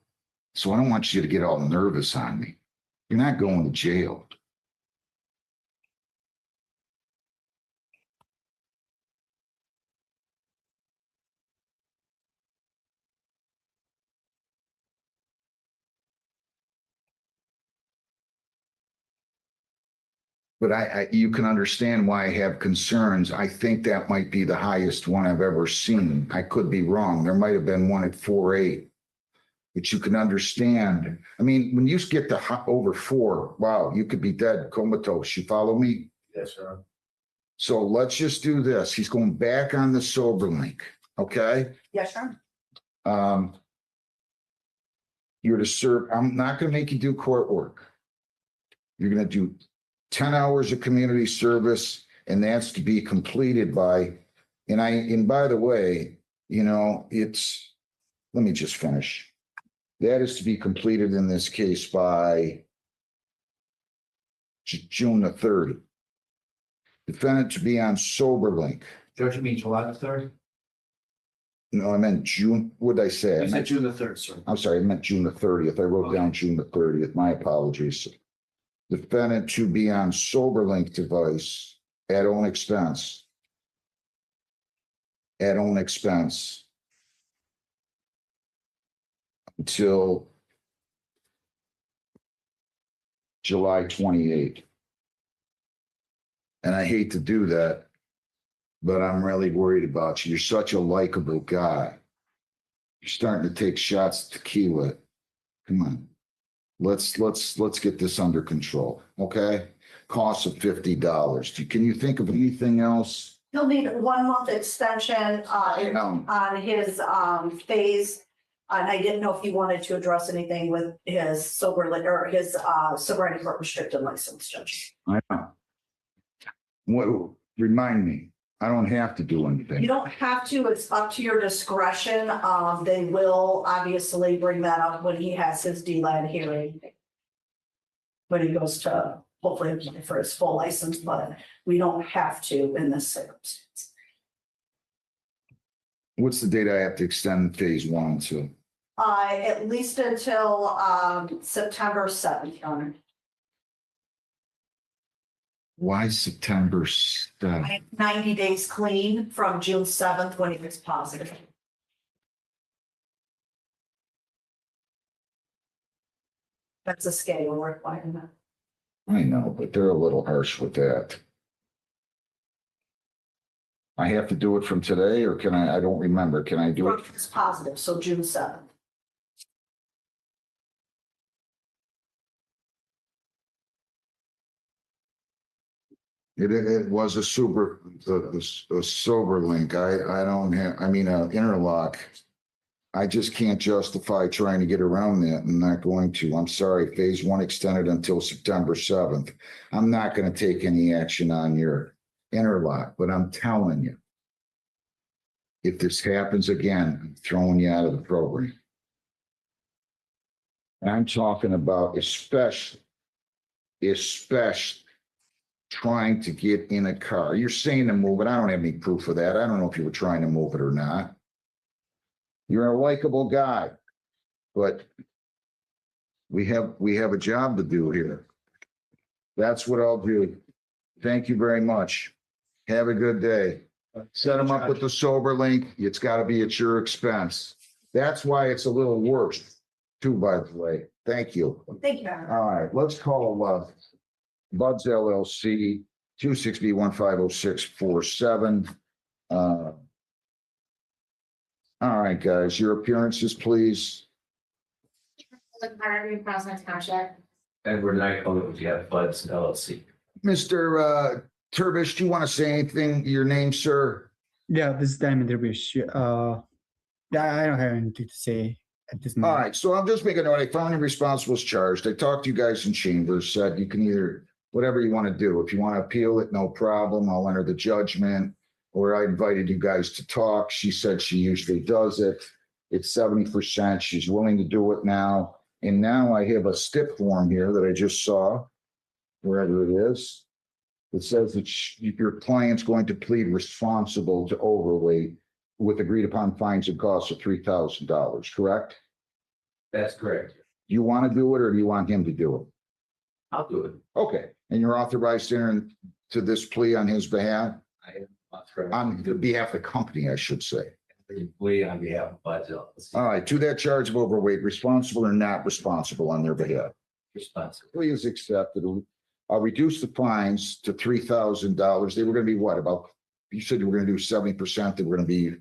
So I don't want you to get all nervous on me. You're not going to jail. But you can understand why I have concerns. I think that might be the highest one I've ever seen. I could be wrong. There might have been one at 4.8. But you can understand. I mean, when you get to over 4, wow, you could be dead, comatose. You follow me? Yes, sir. So let's just do this. He's going back on the sober link, okay? Yes, sir. You're to serve. I'm not going to make you do court work. You're going to do 10 hours of community service, and that's to be completed by, and by the way, let me just finish. That is to be completed in this case by June the 3rd. Defendant to be on sober link. Judge, you mean July the 3rd? No, I meant June. What did I say? You said June the 3rd, sir. I'm sorry, I meant June the 30th. I wrote down June the 30th. My apologies. Defendant to be on sober link device at own expense. At own expense. Until July 28th. And I hate to do that, but I'm really worried about you. You're such a likable guy. You're starting to take shots at tequila. Come on. Let's get this under control, okay? Cost of $50. Can you think of anything else? He'll need 1 month extension on his phase. And I didn't know if you wanted to address anything with his sobriety court restricted license, Judge. I know. What, remind me, I don't have to do anything. You don't have to, it's up to your discretion. They will obviously bring that up when he has his DLAD hearing. When he goes to hopefully apply for his full license, but we don't have to in this circumstance. What's the date I have to extend phase 1 to? At least until September 7th, Your Honor. Why September 7th? 90 days clean from June 7th when he was positive. That's a scale requirement. I know, but they're a little harsh with that. I have to do it from today, or can I don't remember. Can I do it? It's positive, so June 7th. It was a sober link. I don't have, interlock. I just can't justify trying to get around that. I'm not going to. I'm sorry. Phase 1 extended until September 7th. I'm not going to take any action on your interlock, but I'm telling you, if this happens again, I'm throwing you out of the program. And I'm talking about especially trying to get in a car. You're saying to move it. I don't have any proof of that. I don't know if you were trying to move it or not. You're a likable guy, but we have a job to do here. That's what I'll do. Thank you very much. Have a good day. Set them up with the sober link. It's got to be at your expense. That's why it's a little worse, too, by the way. Thank you. Thank you, Your Honor. All right, let's call Buds LLC, 26B150647. All right, guys, your appearances, please. Township. Edward Knight, yeah, Buds LLC. Mr. Turbish, do you want to say anything? Your name, sir? Yeah, this is Diamond Dervish. Yeah, I don't have anything to say at this All moment. right, so I'll just make a note. I found you responsible as charged. I talked to you guys in chambers, said you can either, whatever you want to do. If you want to appeal it, no problem. I'll enter the judgment. Or I invited you guys to talk. She said she usually does it. It's 70%. She's willing to do it now. And now I have a stip form here that I just saw, wherever it is. It says that your client's going to plead responsible to overweight with agreed upon fines and costs of $3,000, correct? That's correct. Do you want to do it or do you want him to do it? I'll do it. Okay, and you're authorized to enter into this plea on his behalf? I am authorized. On behalf of the company, I should say. Plea on behalf of Bud All right, to that charge of overweight, responsible or not responsible on their behalf? Responsible. Plea is accepted. I'll reduce the fines to $3,000. They were going to be what, about, you said you were going to do 70%, they were going to be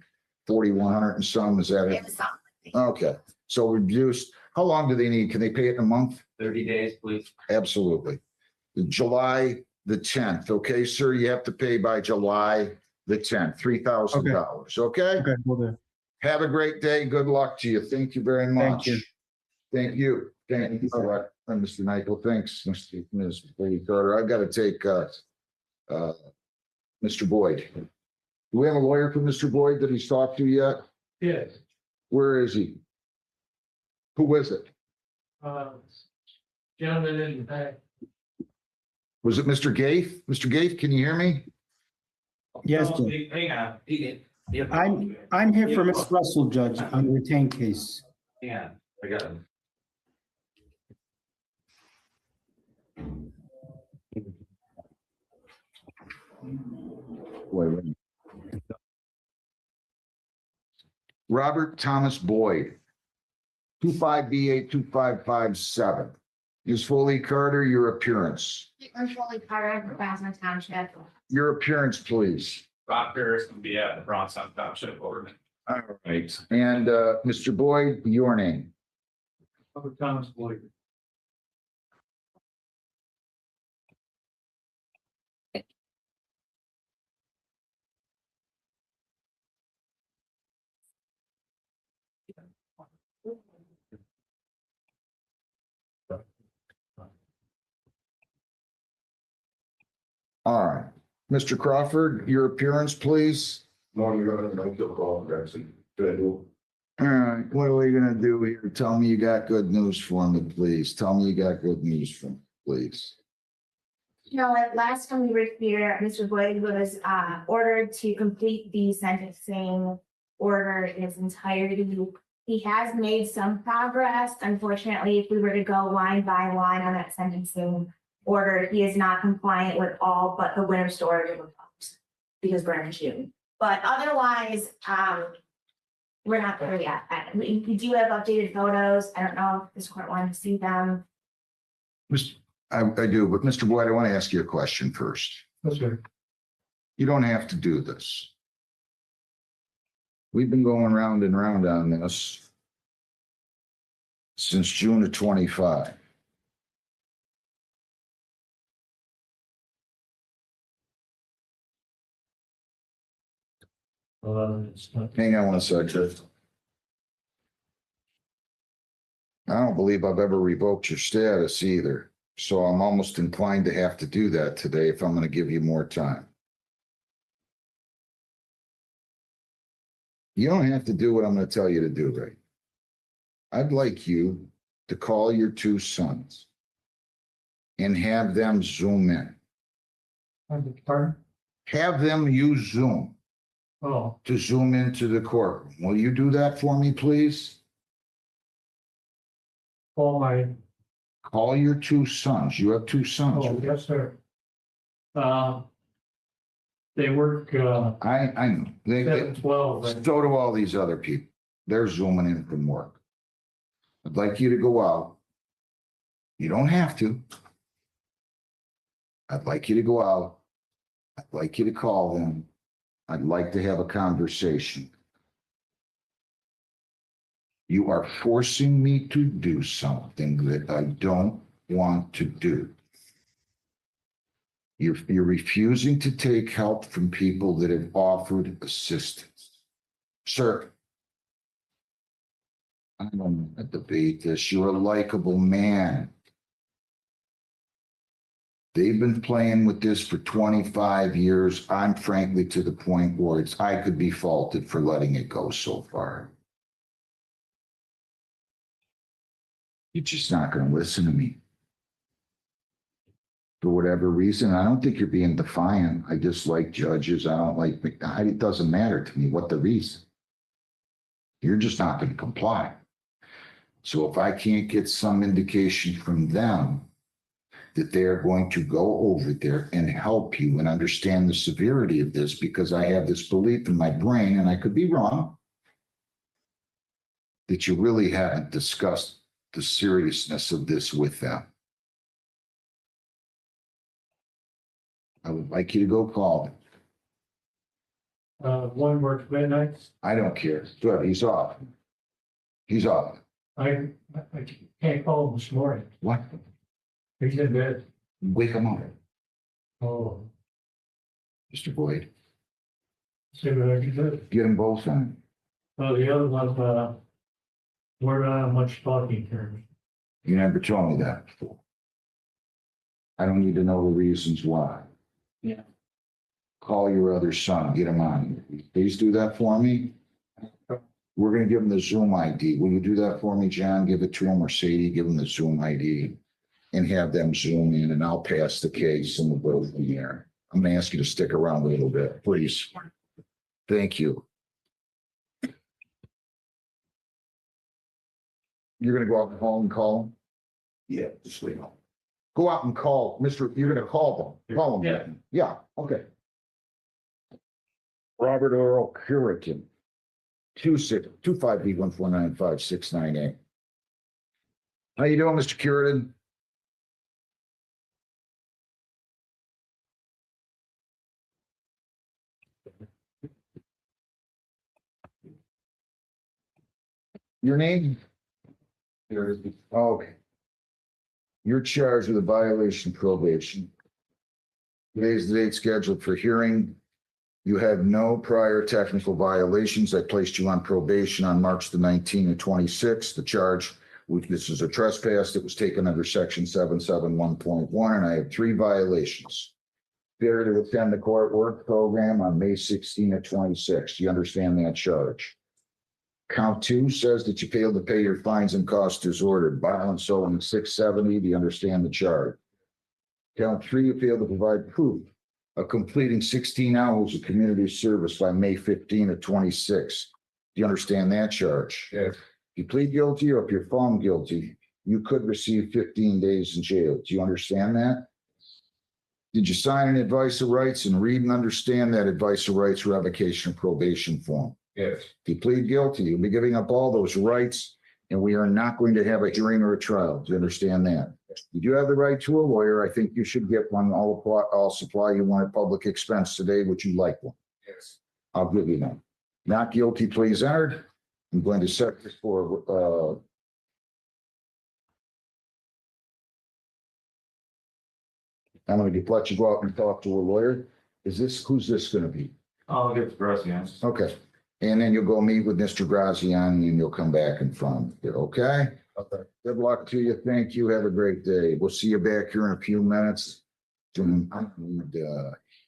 4,100 and some, is that it? Okay, so reduced, how long do they need? Can they pay it in a month? 30 days, please. Absolutely. July the 10th, okay, sir, you have to pay by July the 10th, $3,000, okay? Okay, will do. Have a great day. Good luck to you. Thank you very much. Thank you. Thank you. Thank you for that, Mr. Nykel. Thanks, Ms. Lady Carter. I've got to take Mr. Boyd. Do we have a lawyer for Mr. Boyd that he's talked to yet? Yes, Where is he? Who is it? gentleman in the back. Was it Mr. Gaith? Mr. Gaith, can you hear me? Yes, Oh, Judge. hang on. I'm here for Ms. Russell, Judge, on the retained case. Yeah, I got him. Wait. Robert Thomas Boyd, 25B82557. Ms. Foley Carter, your appearance. I'm Shirley Carter, Basma Township. Your appearance, please. Rob Harris on behalf of Bronson Township Board. All right. And Mr. Boyd, your name. Robert Thomas Boyd. All right. Mr. Crawford, your appearance, please. Morning, Your Honor. I'm Bill Crawford, actually. Federal. All right. What are we going to do here? Tell me you got good news for me, please. Tell me you got good news for me, please. You know, like last time we were here, Mr. Boyd was ordered to complete the sentencing order in its entirety. He has made some progress. Unfortunately, if we were to go line by line on that sentencing order, he is not compliant with all but the winter storage of the pumps because we're in June. But otherwise, we're not there yet. We do have updated photos. I don't know if this court wanted to see them. I do, but Mr. Boyd, I want to ask you a question first. Okay. You don't have to do this. We've been going round and round on this since June of 25. Hang on one second. I don't believe I've ever revoked your status either. So I'm almost inclined to have to do that today if I'm going to give you more time. You don't have to do what I'm going to tell you to do, right? I'd like you to call your two sons and have them Zoom in. Pardon? Have them use Zoom Oh, to Zoom into the courtroom. Will you do that for me, please? Call your two sons. You have two sons. oh, yes, sir. They work, I know. 7/12. So do all these other people. They're Zooming in from work. I'd like you to go out. You don't have to. I'd like you to go out. I'd like you to call them. I'd like to have a conversation. You are forcing me to do something that I don't want to do. You're refusing to take help from people that have offered assistance. Sir, I don't want to debate this. You're a likable man. They've been playing with this for 25 years. I'm frankly to the point where I could be faulted for letting it go so far. You're just not going to listen to me. For whatever reason, I don't think you're being defiant. I dislike judges. I don't like, it doesn't matter to me what the reason. You're just not going to comply. So if I can't get some indication from them that they're going to go over there and help you and understand the severity of this, because I have this belief in my brain, and I could be wrong, that you really haven't discussed the seriousness of this with them. I would like you to go call them. One works midnight. I don't care. Good, he's off. He's off. I can't call him this morning. What? He's in bed. Wake him up, Oh, Mr. Boyd. see what I can do. Get them both on. Well, the other one, we're not on much talking terms. You never told me that before. I don't need to know the reasons why. Yeah. Call your other son, get him on. Please do that for me. We're gonna give him the Zoom ID. Will you do that for me, John? Give it to him, or Sadie, give him the Zoom ID and have them Zoom in, and I'll pass the case and we'll go from there. I'm gonna ask you to stick around a little bit, please. Thank you. You're gonna go out and call and call him? Yeah, just leave him. Go out and call, you're gonna call them. Call them. Yeah. Yeah, okay. Robert Earl Curitin. 25B1495698. How you doing, Mr. Curitin? Your name? Okay. You're charged with a violation of probation. Today's the date scheduled for hearing. You had no prior technical violations. I placed you on probation on March the 19th and 26th. The charge, this is a trespass that was taken under section 771.1, and I have 3 violations. Failure to attend the court work program on May 16 and 26. Do you understand that charge? Count 2 says that you failed to pay your fines and costs as ordered. Violence owing 670. Do you understand the charge? Count 3, you failed to provide proof of completing 16 hours of community service by May 15 of 26. Do you understand that charge? Yes. If you plead guilty or if you're found guilty, you could receive 15 days in jail. Do you understand that? Did you sign an advice of rights and read and understand that advice of rights revocation of probation form? Yes. If you plead guilty, you'll be giving up all those rights, and we are not going to have a hearing or a trial. Do you understand that? You do have the right to a lawyer. I think you should get one. I'll supply you one at public expense today. Would you like one? Yes. I'll give you one. Not guilty, please entered. I'm going to set this for, I'm going to let you go out and talk to a lawyer. Who's this going to be? I'll give it to Gracian. Okay. And then you'll go meet with Mr. Graziani and you'll come back in front of it, okay? Okay. Good luck to you. Thank you. Have a great day. We'll see you back here in a few minutes. I need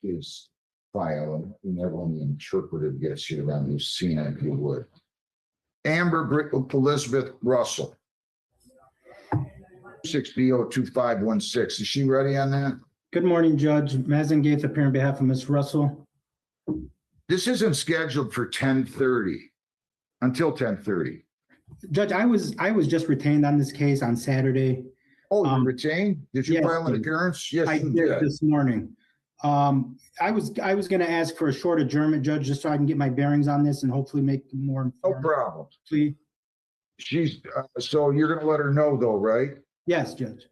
his file, and never only interpreted gets you around. You've seen it if you would. Amber Elizabeth Russell. 6B02516. Is she ready on that? Good morning, Judge. Mazen Gates appearing on behalf of Ms. Russell. This isn't scheduled for 10:30 until 10:30. Judge, I was just retained on this case on Saturday. Oh, you retained? Did you yes, file an appearance? Yes, I you did this morning. I was going to ask for a short adjournment, Judge, just so I can get my bearings on this and hopefully make more informed. No problem. Please. She's so you're going to let her know, though, right? Yes, Judge.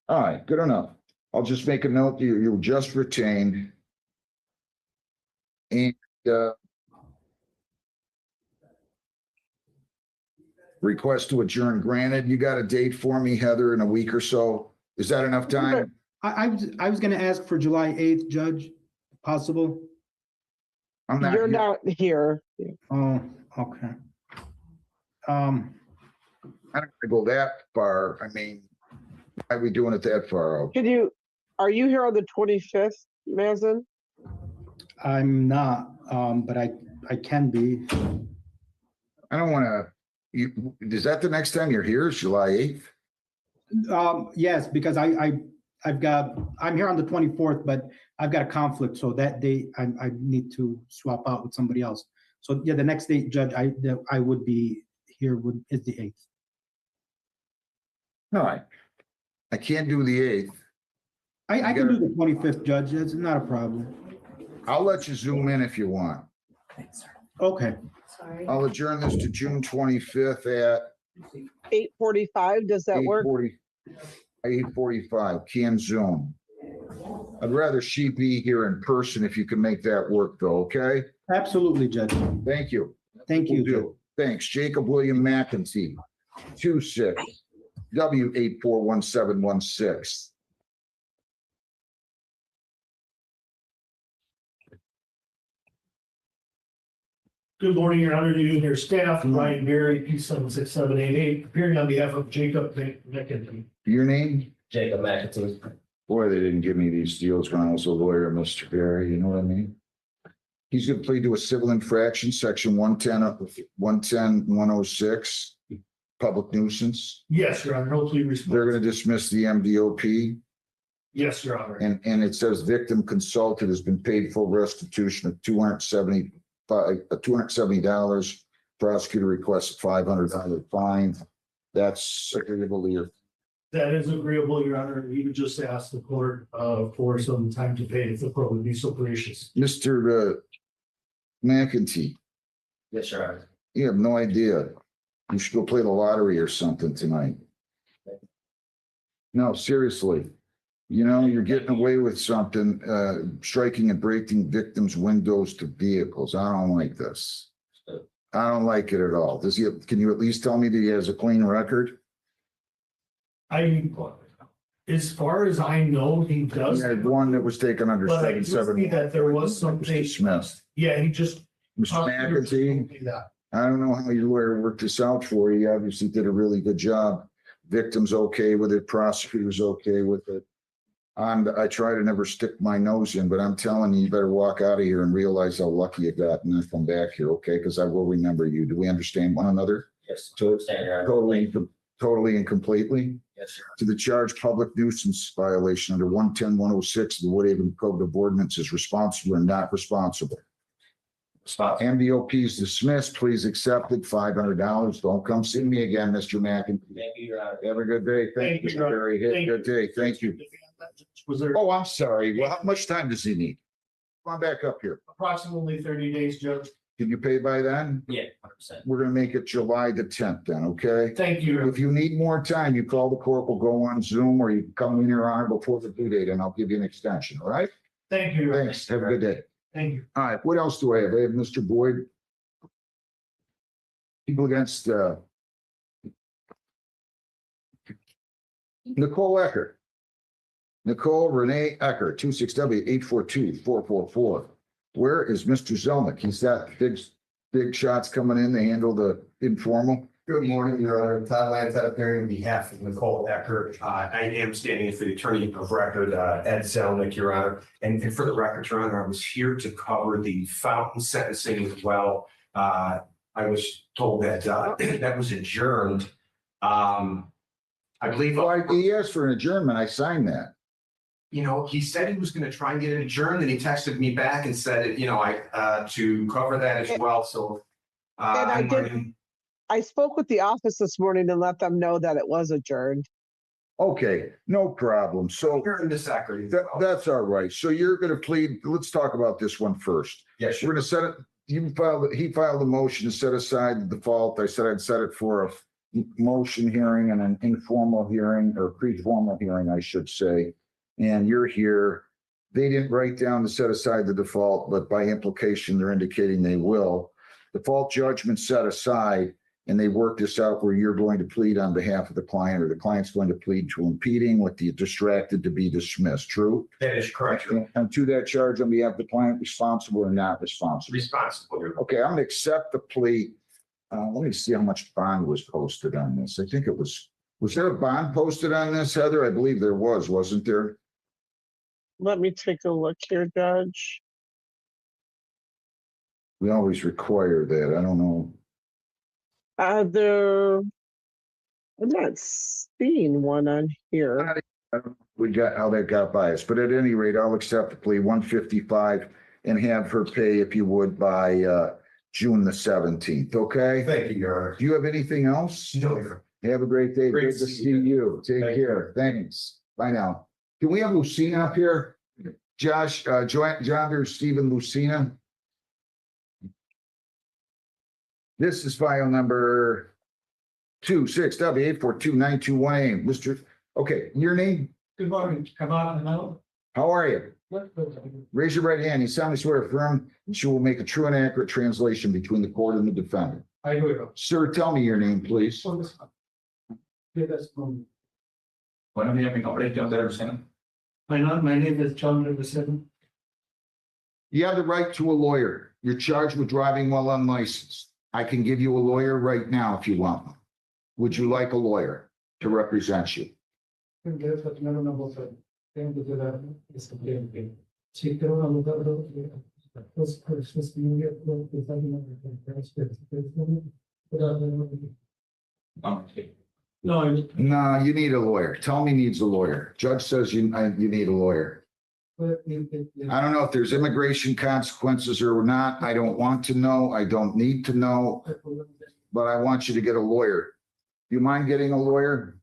All right, good enough. I'll just make a note that you were just retained. And request to adjourn granted. You got a date for me, Heather, in a week or so? Is that enough time? I was gonna ask for July 8th, Judge, possible. I'm not. You're here. not here. Oh, okay. I don't gonna go that far. I mean, why are we doing it that far out? Are you here on the 25th, Mazen? I'm not, but I can be. I don't wanna, is that the next time you're here? Is July 8th? Yes, because I'm here on the 24th, but I've got a conflict, so that day I need to swap out with somebody else. So yeah, the next date, Judge, I would be here is the 8th. All right. I can't do the 8th. I can do the 25th, Judge. That's not a problem. I'll let you zoom in if you want. Okay. Sorry. I'll adjourn this to June 25th at 8:45, does that work? 8:45, can Zoom. I'd rather she be here in person if you can make that work though, okay? Absolutely, Judge. Thank you. Thank you. Will do. Thanks. Jacob William McEntee, 26 W841716. Good morning, Your Honor, to you and your staff, Ryan Berry, P76788, appearing on behalf of Jacob McNally. Your name? Jacob McAtee. Boy, they didn't give me these deals when I was a lawyer, Mr. Berry, you know what I mean? He's gonna plead to a civil infraction, section 110-106, public nuisance. Yes, Your Honor, hopefully They're gonna dismiss the MDOP. Yes, Your Honor. And it says victim consultant has been paid full restitution of $270. Prosecutor requests a $500 fine. That's agreeable to your. That is agreeable, Your Honor. We would just ask the court for some time to pay if the court would be so gracious. Mr. McEntee, Yes, Your Honor. you have no idea. You should go play the lottery or something tonight. No, seriously. You know, you're getting away with something, striking and breaking victims' windows to vehicles. I don't like this. I don't like it at all. Can you at least tell me that he has a clean record? As far as I know, he does. He had one that was taken under But I do see 771. that there was something. Dismissed. Yeah, he just. Mr. McEntee, I don't know how your lawyer worked this out for you. He obviously did a really good job. Victim's okay with it, prosecutor's okay with it. I try to never stick my nose in, but I'm telling you, you better walk out of here and realize how lucky you got and then come back here, okay? Because I will remember you. Do we understand one another? Yes. Totally and completely? Yes, sir. To the charge public nuisance violation under 110-106 of the Woodhaven Code of Ordinances, responsible or not responsible. MDOP is dismissed. Please accept it. $500. Don't come see me again, Mr. McEntee. Thank you, Your Honor. Have a good day. Thank you, Mr. Berry. Good day. Thank you. Was there Oh, I'm sorry. Well, how much time does he need? Come on back up here. approximately 30 days, Judge? Can you pay by then? Yeah, 100%. We're gonna make it July the 10th then, okay? Thank you. If you need more time, you call the corporal, go on Zoom, or you come in your honor before the due date and I'll give you an extension, all right? Thank you. Thanks. Have a good day. Thank you. All right, what else do I have? I have Mr. Boyd. People against, Nicole Eckert. Nicole Renee Eckert, 26W842444. Where is Mr. Zelnick? He's got big shots coming in. They handle the informal. Good morning, Your Honor. Todd Lanza appearing on behalf of Nicole Eckert. I am standing in for the attorney of record, Ed Zelnick, Your Honor. And for the record, Your Honor, I was here to cover the fountain sentencing as well. I was told that that was adjourned. I believe. Well, he asked for an adjournment. I signed that. You know, he said he was going to try and get it adjourned, and he texted me back and said, you know, to cover that as well. So. And I spoke with the office this morning and let them know that it was adjourned. Okay, no problem. So that's all right. So you're going to plead. Let's talk about this one first. Yes, we're going to set it. He filed a motion to set aside the default. I said I'd set it for a motion hearing and an informal hearing, or pre-formal hearing, I should say. And you're here. They didn't write down to set aside the default, but by implication, they're indicating they will. Default judgment set aside. And they worked this out where you're going to plead on behalf of the client or the client's going to plead to impeding with the distracted to be dismissed. True? That is correct. Your Honor. And to that charge on behalf of the client, responsible or not responsible? Responsible. Your Honor. Okay, I'm gonna accept the plea. Let me see how much bond was posted on this. I think it was there a bond posted on this, Heather? I believe there was, wasn't there? Let me take a look here, Judge. We always require that. I don't know. I'm not seeing one on here. We got how that got by us, but at any rate, I'll accept the plea 155 and have her pay, if you would, by June the 17th. Okay? Thank you, Your Honor. Do you have anything else? No, Your Honor. Have a great day. Great Good to to see see you. Take Thank care. Thanks. Bye now. Can we have Lucina up here? Josh, John, there's Stephen Lucina. This is file number 26W8429218. Mr. Okay, your name? Good morning, come on and out. How are you? Raise your right hand. You solemnly swear affirm that you will make a true and accurate translation between the court and the defendant. I do it. Sir, tell me your name, please. Buenos días, mi nombre es John de Lucena. My name is John Riverson. You have the right to a lawyer. You're charged with driving while unlicensed. I can give you a lawyer right now if you want one. Would you like a lawyer to represent you? No, No, you need a lawyer. Tell me needs a lawyer. Judge says you need a lawyer. I don't know if there's immigration consequences or not. I don't want to know. I don't need to know, but I want you to get a lawyer. Do you mind getting a lawyer?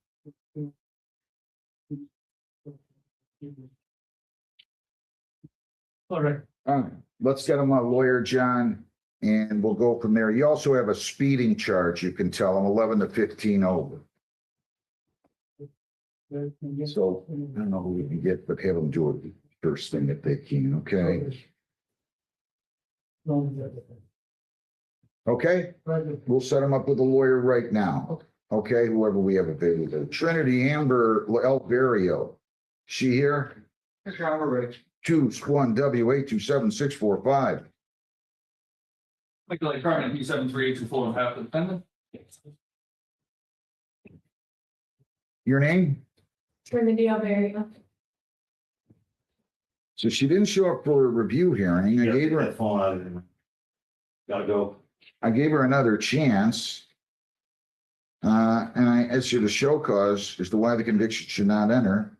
all right. Let's get him a lawyer, John, and we'll go from there. You also have a speeding charge. You can tell him 11 to 15 over. So I don't know who we can get, but have them do it first thing that they can, okay? Okay, we'll set them up with a lawyer right now. Okay, whoever we have available. Trinity Amber Elverio. She here? 21W827645. Michael Carmen, 273-824 on behalf of the defendant. Your name? Trinity Alberio. So she didn't show up for a review hearing. I gave her, Gotta go. I gave her another chance. And I asked you to show cause as to why the conviction should not enter.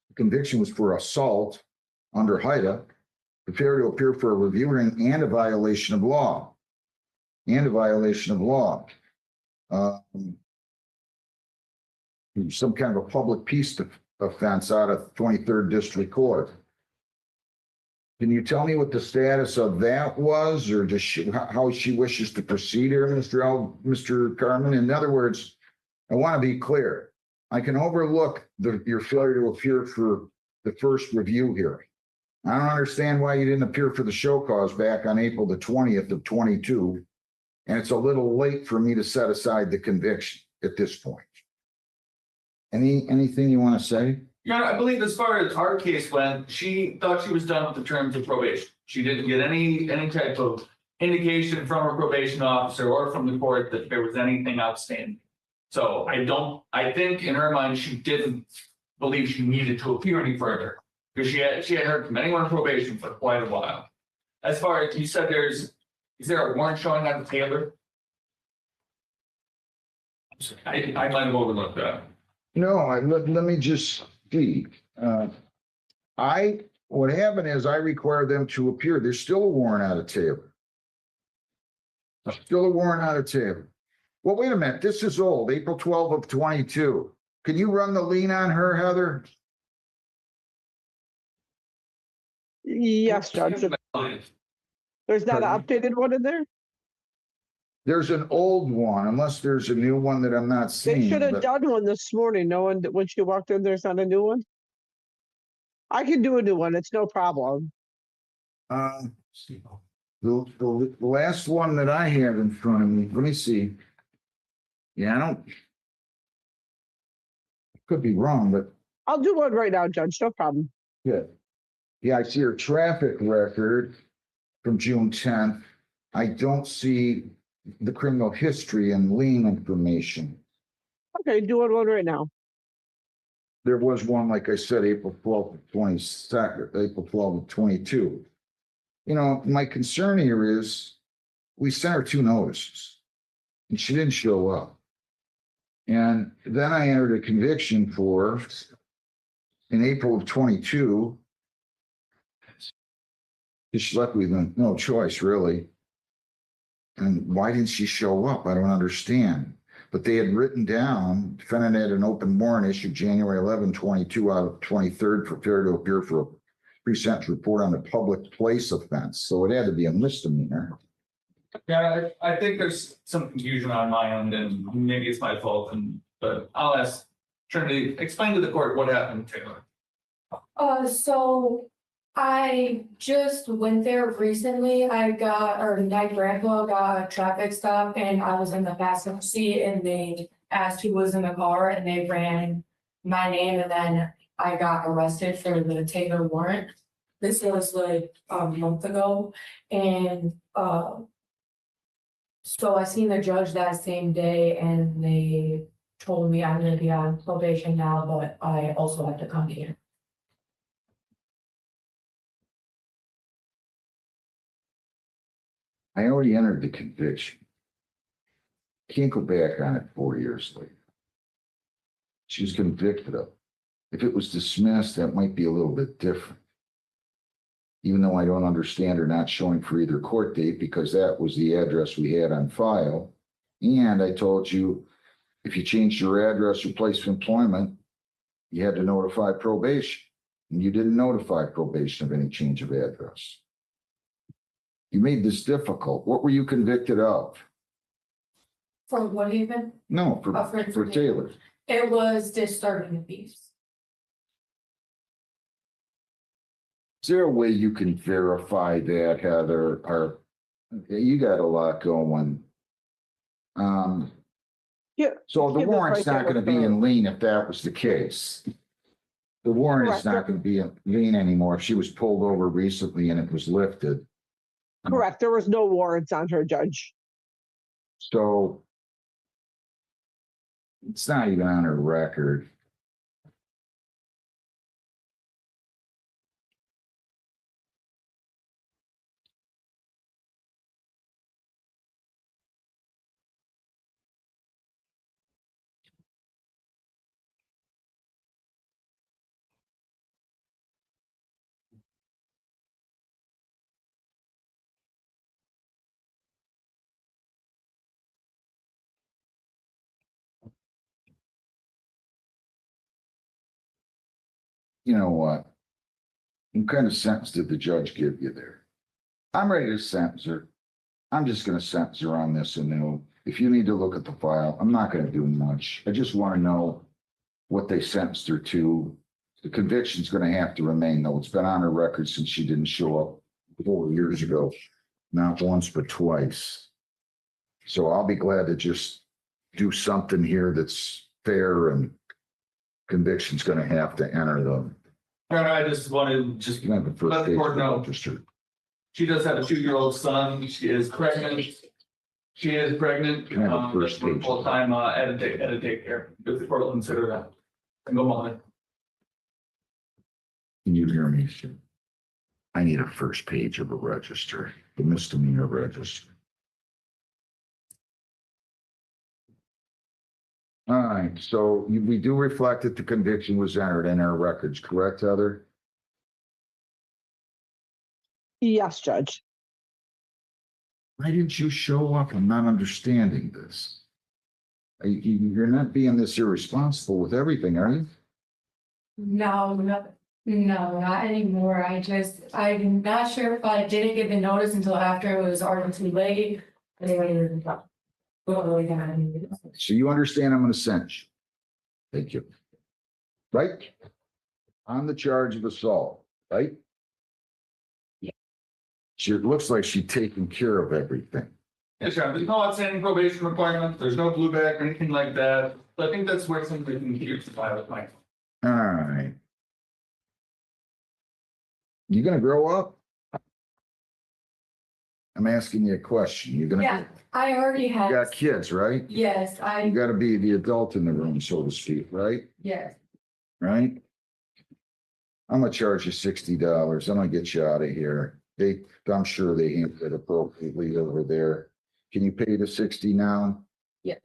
The conviction was for assault under HIDA, the failure to appear for a review hearing and a violation of law. And a violation of law. Some kind of a public peace offense out of 23rd District Court. Can you tell me what the status of that was, or does she, how she wishes to proceed here, Mr. Carmen? In other words, I want to be clear. I can overlook your failure to appear for the first review hearing. I don't understand why you didn't appear for the show cause back on April the 20th of 22. And it's a little late for me to set aside the conviction at this point. Anything you want to say? Your Honor, I believe as far as our case went, she thought she was done with the terms of probation. She didn't get any type of indication from her probation officer or from the court that there was anything outstanding. So I think in her mind, she didn't believe she needed to appear any further because she had heard from anyone on probation for quite a while. As far as you said, is there a warrant showing on the Taylor? I might have overlooked that. No, let me just see. What happened is I require them to appear. There's still a warrant out of Taylor. Still a warrant out of Taylor. Well, wait a minute. This is old, April 12 of 22. Can you run the lien on her, Heather? Yes, Judge. There's not an updated one in there? There's an old one, unless there's a new one that I'm not seeing. They should have but- done one this morning. No one, when she walked in, there's not a new one? I can do a new one. It's no problem. The last one that I have in front of me, let me see. Yeah, I don't. Could be wrong, but I'll do one right now, Judge, no problem. good. Yeah, I see her traffic record from June 10th. I don't see the criminal history and lien information. Okay, doing one right now. There was one, like I said, April 12th, 22nd, April 12th, 22. You know, my concern here is we sent her 2 notices and she didn't show up. And then I entered a conviction for in April of 22. She left with no choice, really. And why didn't she show up? I don't understand. But they had written down, defendant had an open warrant issued January 11, 22 out of 23rd for failure to appear for a pre-sentence report on a public place offense. So it had to be a misdemeanor. Yeah, I think there's some confusion on my end and maybe it's my fault but I'll ask Trinity, explain to the court what happened, Taylor. So I just went there recently. My grandpa got a traffic stop and I was in the passenger seat and they asked who was in the car and they ran my name and then I got arrested for the Taylor warrant. This was like a month ago and so I seen the judge that same day and they told me I'm gonna be on probation now, but I also have to come here. I already entered the conviction. Can't go back on it 4 years later. She was convicted of it. If it was dismissed, that might be a little bit different. Even though I don't understand her not showing for either court date because that was the address we had on file. And I told you, if you changed your address or place of employment, you had to notify probation. And you didn't notify probation of any change of address. You made this difficult. What were you convicted of? For what even? No, for Taylor. It was disturbing the peace. Is there a way you can verify that, Heather? Or you got a lot going. Yeah. So the warrant's not going to be in lien if that was the case. The warrant is not going to be in lien anymore. If she was pulled over recently and it was lifted. Correct. There was no warrants on her, Judge. So it's not even on her record. You know what? What kind of sentence did the judge give you there? I'm ready to sentence her. I'm just going to sentence her on this anew. If you need to look at the file, I'm not going to do much. I just want to know what they sentenced her to. The conviction's going to have to remain, though. It's been on her record since she didn't show up 4 years ago. Not once, but twice. So I'll be glad to just do something here that's fair, and conviction's going to have to enter them. I just wanted to let the court know. She does have a 2-year-old son. She is pregnant. She is pregnant. Full-time at a daycare. If the court will consider that. Single mother. Can you hear me? I need a first page of a register, the misdemeanor register. All right, so we do reflect that the conviction was entered in our records, correct, Heather? Yes, Judge. Why didn't you show up? I'm not understanding this. You're not being this irresponsible with everything, are you? No, not anymore. I'm not sure if I didn't get the notice until after it was already too late. So you understand I'm going to sentence you. Thank you. Right? On the charge of assault, right? It looks like she's taking care of everything. Yes, sir. There's no outstanding probation requirement. There's no blue back or anything like that. So I think that's where somebody can use the pilot line. All right. You gonna grow up? I'm asking you a question. You're gonna. Yeah, I already You have. got kids, right? Yes, You gotta be the adult in the room, so to speak, right? yes. Right? I'm gonna charge you $60. I'm gonna get you out of here. I'm sure they handled it appropriately over there. Can you pay the 60 now? Yeah.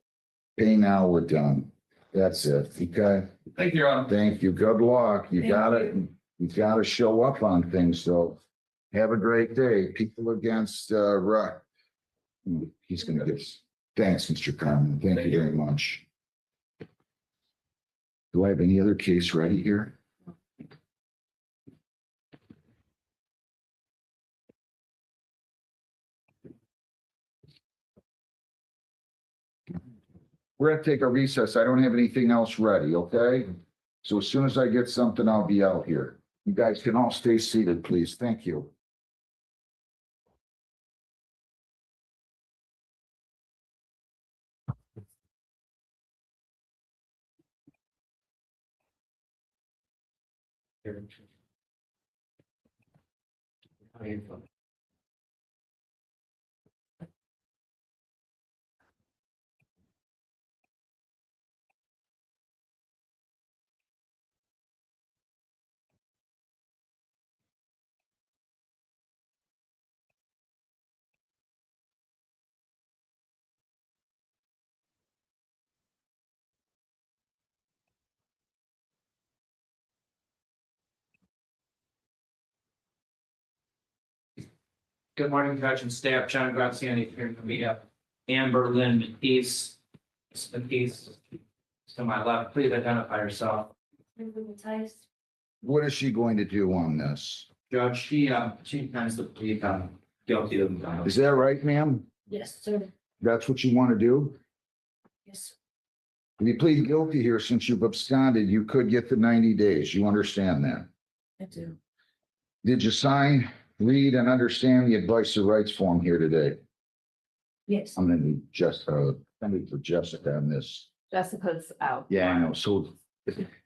Pay now, we're done. That's it, okay? Thank you, Your Honor. Thank you. Good luck. You Thank you gotta show up on things, though. Have a great day. People against, he's gonna get, thanks, Mr. Carmen. Thank you very much. Do I have any other case ready here? We're gonna take a recess. I don't have anything else ready, okay? So as soon as I get something, I'll be out here. You guys can all stay seated, please. Thank you. Good morning, Judge and staff. John Graziani here to meet up. Amber Lynn East. To my left, please identify yourself. What is she going to do on this? Judge, she plans to plead guilty of. Is that right, ma'am? Yes, sir. That's what you want to do? Yes. If you plead guilty here, since you've absconded, you could get the 90 days. You understand that? I do. Did you sign, read, and understand the advice and rights form here today? Yes. I'm gonna need for Jessica on this. Jessica's out. Yeah, I know. So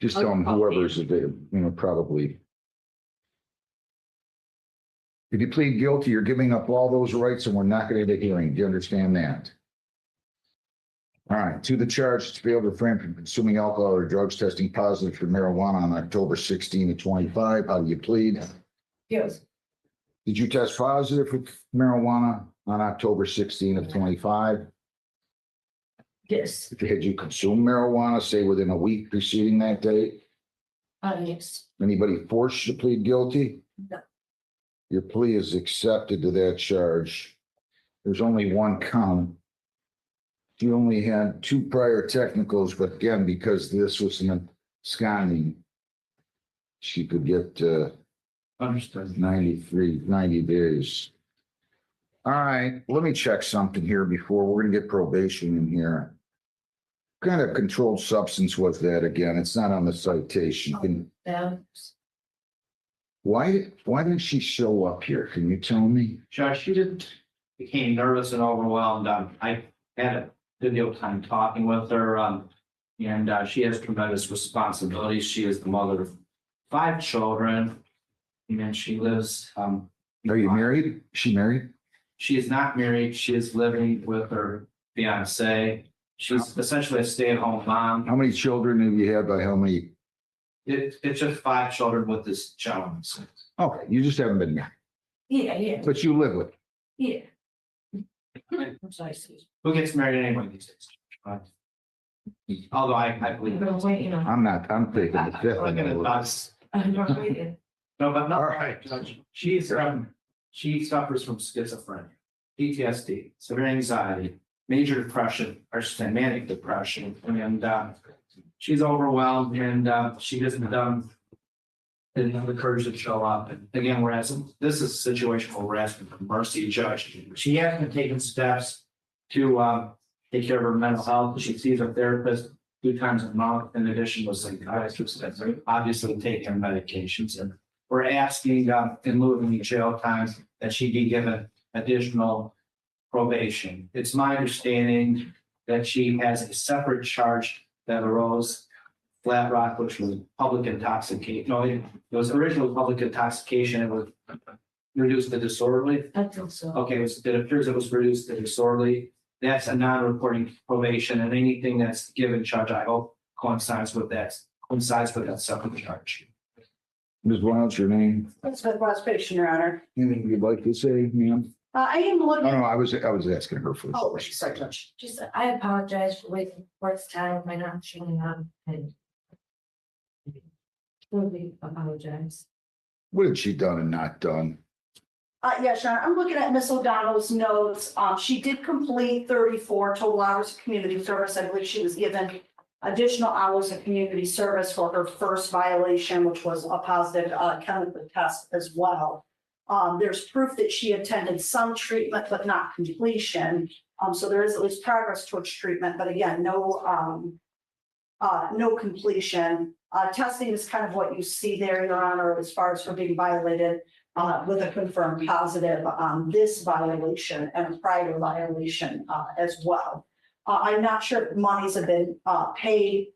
just tell them whoever's available, probably. If you plead guilty, you're giving up all those rights and we're not going to get a hearing. Do you understand that? All right, to the charge to be able to refrain from consuming alcohol or drugs testing positive for marijuana on October 16 to 25. How do you plead? Yes. Did you test positive for marijuana on October 16 of 25? Yes. Had you consumed marijuana, say within a week preceding that date? Yes. Anybody forced you to plead guilty? No. Your plea is accepted to that charge. There's only one count. You only had 2 prior technicals, but again, because this was an absconding, she could get Understood. 90 days. All right, let me check something here before we're gonna get probation in here. What kind of controlled substance was that again? It's not on the citation. Why didn't she show up here? Can you tell me? Judge, she just became nervous and overwhelmed. I had a good deal of time talking with her, and she has tremendous responsibilities. She is the mother of 5 children, and she lives. Are you married? Is she married? She is not married. She is living with her fiance. She's essentially a stay-at-home mom. How many children have you had by how many? It's just 5 children with this gentleman. Okay, you just haven't been married, Yeah. but you live with her. Yeah. Who gets married anyway these days? Although I believe. I'm taking the fifth. I'm gonna advise. No, but not. All right. Judge. She suffers from schizophrenia, PTSD, severe anxiety, major depression, or manic depression, and she's overwhelmed and she doesn't didn't have the courage to show up. And again, this is a situation where we're asking for mercy, Judge. She has been taking steps to take care of her mental health. She sees a therapist 2 times a month, in addition to psychiatrists that are obviously taking her medications. And we're asking in lieu of any jail time that she be given additional probation. It's my understanding that she has a separate charge that arose Flat Rock, which was public intoxication. No, it was originally public intoxication. It was reduced to disorderly. I think so. Okay, it appears it was reduced to disorderly. That's a non-reporting probation, and anything that's given, Judge, I hope coincides with that separate charge. Ms. Wilds, your name? That's the prosecution, Your Honor. Anything you'd like to say, ma'am? I am looking. No, I was asking her first. Oh, sorry, Judge. Just, I apologize for waiting for this time by not showing up and. Truly apologize. What had she done and not done? Yes, Your Honor, I'm looking at Miss O'Donnell's notes. She did complete 34 total hours of community service. I believe she was given additional hours of community service for her first violation, which was a positive chemical test as well. There's proof that she attended some treatment, but not completion. So there is at least progress towards treatment, but again, no completion. Testing is kind of what you see there, Your Honor, as far as her being violated with a confirmed positive on this violation and a prior violation as well. I'm not sure if monies have been paid.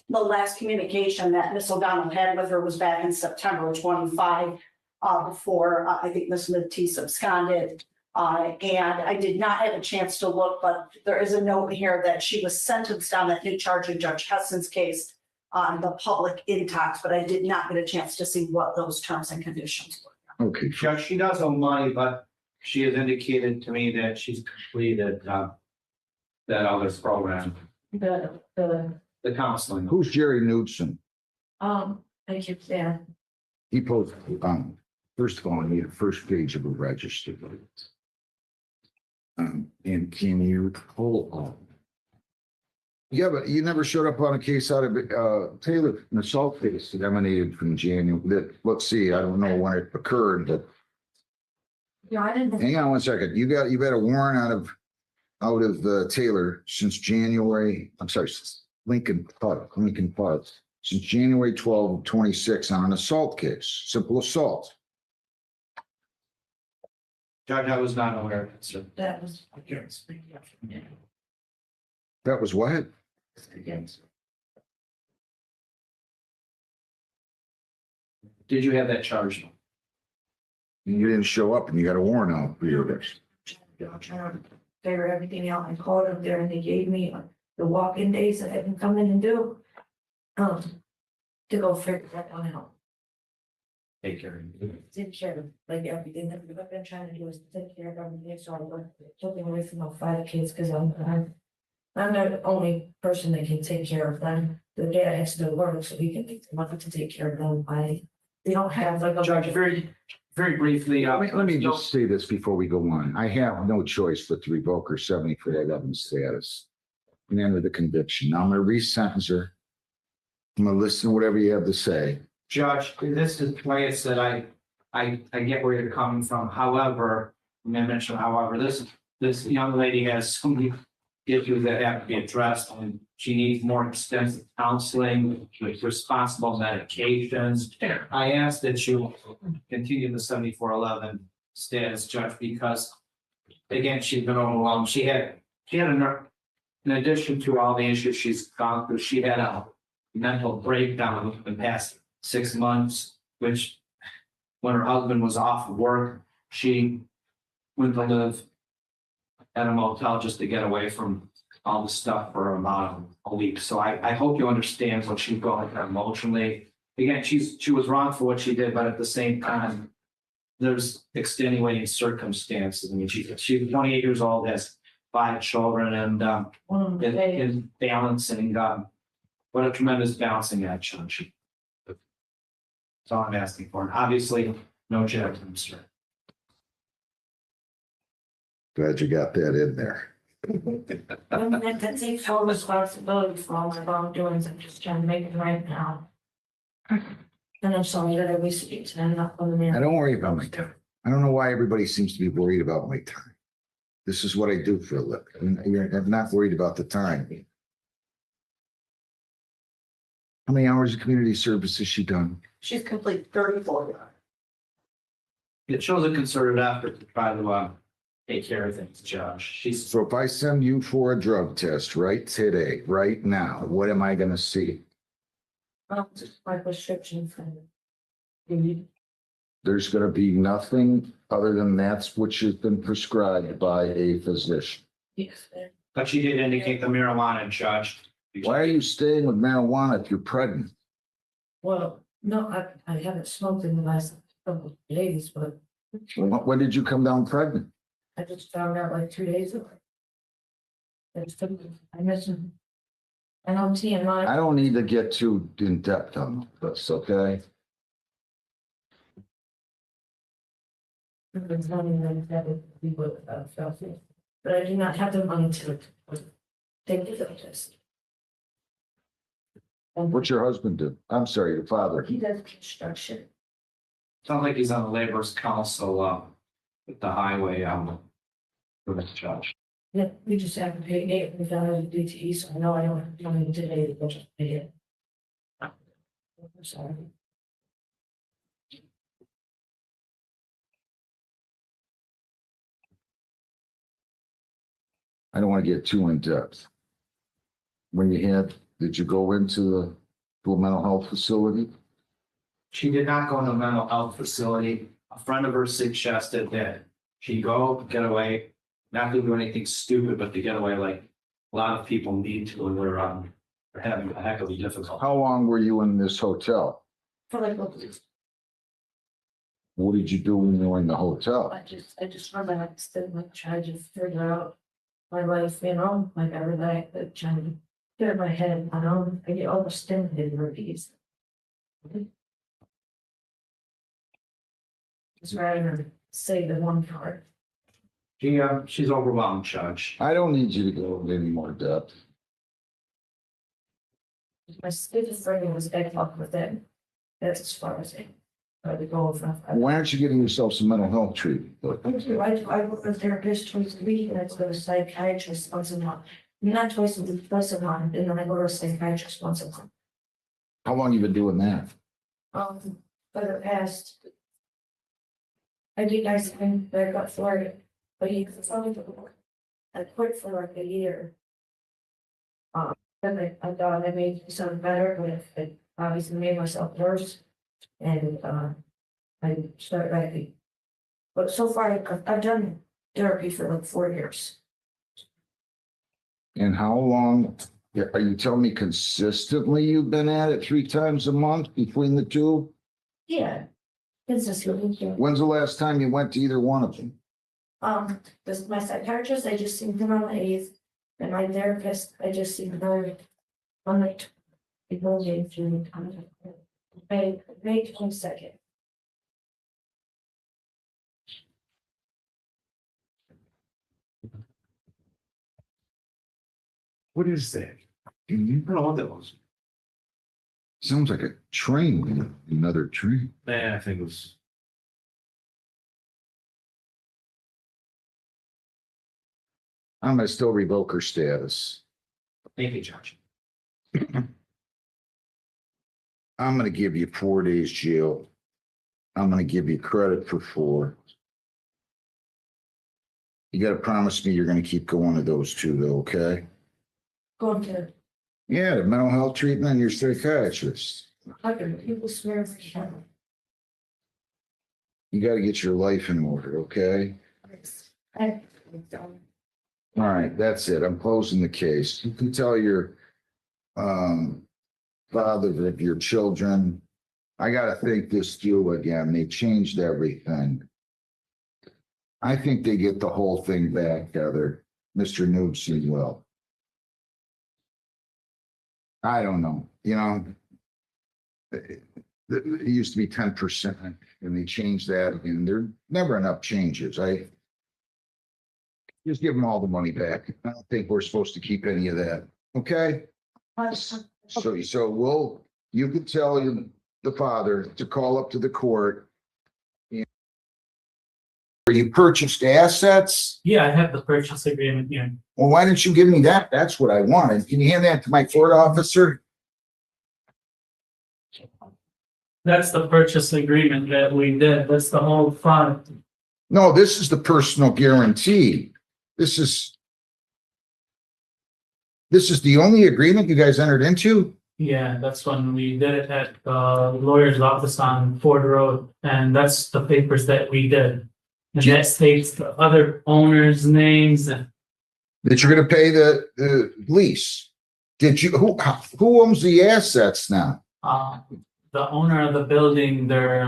The last communication that Miss O'Donnell had with her was back in September 25, before I think Miss Matisse absconded. And I did not have a chance to look, but there is a note here that she was sentenced on that new charge in Judge Hessen's case on the public intox, but I did not get a chance to see what those terms and conditions were. Okay. Judge, she does owe money, but she has indicated to me that she's completed that other program, The, the counseling. Who's Jerry Knudsen? thank you, yeah. He posted, first of all, I need a first page of a register. And can you hold on? Yeah, but you never showed up on a case out of Taylor, an assault case that emanated from January. Let's see, I don't know when it occurred, but Yeah, I didn't. hang on one second. You've had a warrant out of Taylor since January. I'm sorry, Lincoln Park, since January 12, 26 on an assault case, simple assault. Judge, I was not aware of it, sir. That was. That was what? Did you have that charge? You didn't show up and you got a warrant out for your arrest. I'm trying to figure everything out. I called up there and they gave me the walk-in days that I can come in and do. To go figure that one out. Take care of it. Take care of like everything that I've been trying to do is take care of everything. So I'm taking away from my 5 kids because I'm the only person that can take care of them. The dad has to go to work so he can make the money to take care of them. They don't have like a. Judge, very briefly. Let me just say this before we go on. I have no choice but to revoke her 7411 status and enter the conviction. Now I'm going to re-sentence her. I'm going to listen to whatever you have to say. Judge, this is the way it's that I get where you're coming from. However, I mentioned, however, this young lady has so many issues that have to be addressed, and she needs more extensive counseling with responsible medications. I ask that you continue the 7411 status, Judge, because again, she's been overwhelmed. She had in addition to all the issues she's gone through, she had a mental breakdown in the past 6 months, which when her husband was off of work, she went to live at a motel just to get away from all the stuff for about a week. So I hope you understand what she's going through emotionally. Again, she was wrong for what she did, but at the same time, there's extenuating circumstances. I mean, she's 28 years old, has 5 children, and is balancing. What a tremendous balancing act, Judge. That's all I'm asking for. And obviously, no judgment, sir. Glad you got that in there. That takes full responsibility for all my wrongdoings. I'm just trying to make it right now. And I'm sorry that I wasted your time not on the man. Don't worry about my time. I don't know why everybody seems to be worried about my time. This is what I do for a living. I'm not worried about the time. How many hours of community service has she done? She's completed 34. It shows a concerted effort to try to take care of things, Judge. She's, So if I send you for a drug test right today, right now, what am I gonna see? Just my prescription for the. There's gonna be nothing other than that's which has been prescribed by a physician. Yes, sir. but she did indicate the marijuana, Judge. Why are you staying with marijuana if you're pregnant? Well, no, I haven't smoked in the last couple of days, but When did you come down pregnant? I just found out like 2 days ago. I mentioned. And I'm TMI. I don't need to get too in depth on this, okay? It's not even that would be what felt it. But I do not have the money to take the field test. What's your husband do? I'm sorry, your father. He does construction. Sounds like he's on the labor's council, with the highway, with the judge. Yeah, we just have to pay it without a DTE, so I know I don't have money today, we'll just pay it. I'm sorry. I don't want to get too in depth. Did you go to a mental health facility? She did not go in a mental health facility. A friend of hers suggested that she go get away, not to do anything stupid, but to get away like a lot of people need to, and they're having a heck of a difficult. How long were you in this hotel? For like, what What did you do when you were in the hotel? I just relaxed and like tried to figure out my life, like I relaxed, like trying to clear my head, I get overstimulated reviews. Just rather say the one part. She's overwhelmed, Judge. I don't need you to go into any more depth. My schizophrenia was back up with it. That's as far as I to go with. Why aren't you getting yourself some mental health treatment? I work with a therapist twice a week, and I go to a psychiatrist once a month. Not twice a week, twice a month, and then I go to a psychiatrist once a month. How long you been doing that? For the past. I did nice thing, but I got Florida, but I quit for like a year. Then I thought I made something better, but it obviously made myself worse. And I started writing. But so far, I've done therapy for like 4 years. And how long, are you telling me consistently you've been at it 3 times a month between the two? Yeah. Consistently. When's the last time you went to either one of them? My psychiatrist, I just seen him on the 8th, and my therapist, I just seen her on the May 22nd. What is that? I don't know what that was. Sounds like a train, another train. I think it was. I'm gonna still revoke her status. Thank you, Judge. I'm gonna give you 4 days jail. I'm gonna give you credit for 4. You gotta promise me you're gonna keep going to those 2 though, okay? Going to, Yeah, the mental health treatment and your psychiatrist. people swear for sure. You gotta get your life in order, okay? All right, that's it. I'm closing the case. You can tell your father of your children, I gotta think this through again. They changed everything. I think they get the whole thing back, Heather. Mr. Newsom will. I don't know, it used to be 10% and they changed that and there are never enough changes. I just give them all the money back. I don't think we're supposed to keep any of that. Okay? So you can tell the father to call up to the court. You purchased assets? Yeah, I have the purchase agreement here. Well, why didn't you give me that? That's what I wanted. Can you hand that to my court officer? That's the purchase agreement that we did. That's the whole fund. No, this is the personal guarantee. This is the only agreement you guys entered into? Yeah, that's when we did it at lawyer's office on Ford Road, and that's the papers that we did. And that states the other owners' names and That you're gonna pay the lease. Did you, who owns the assets now? the owner of the building, their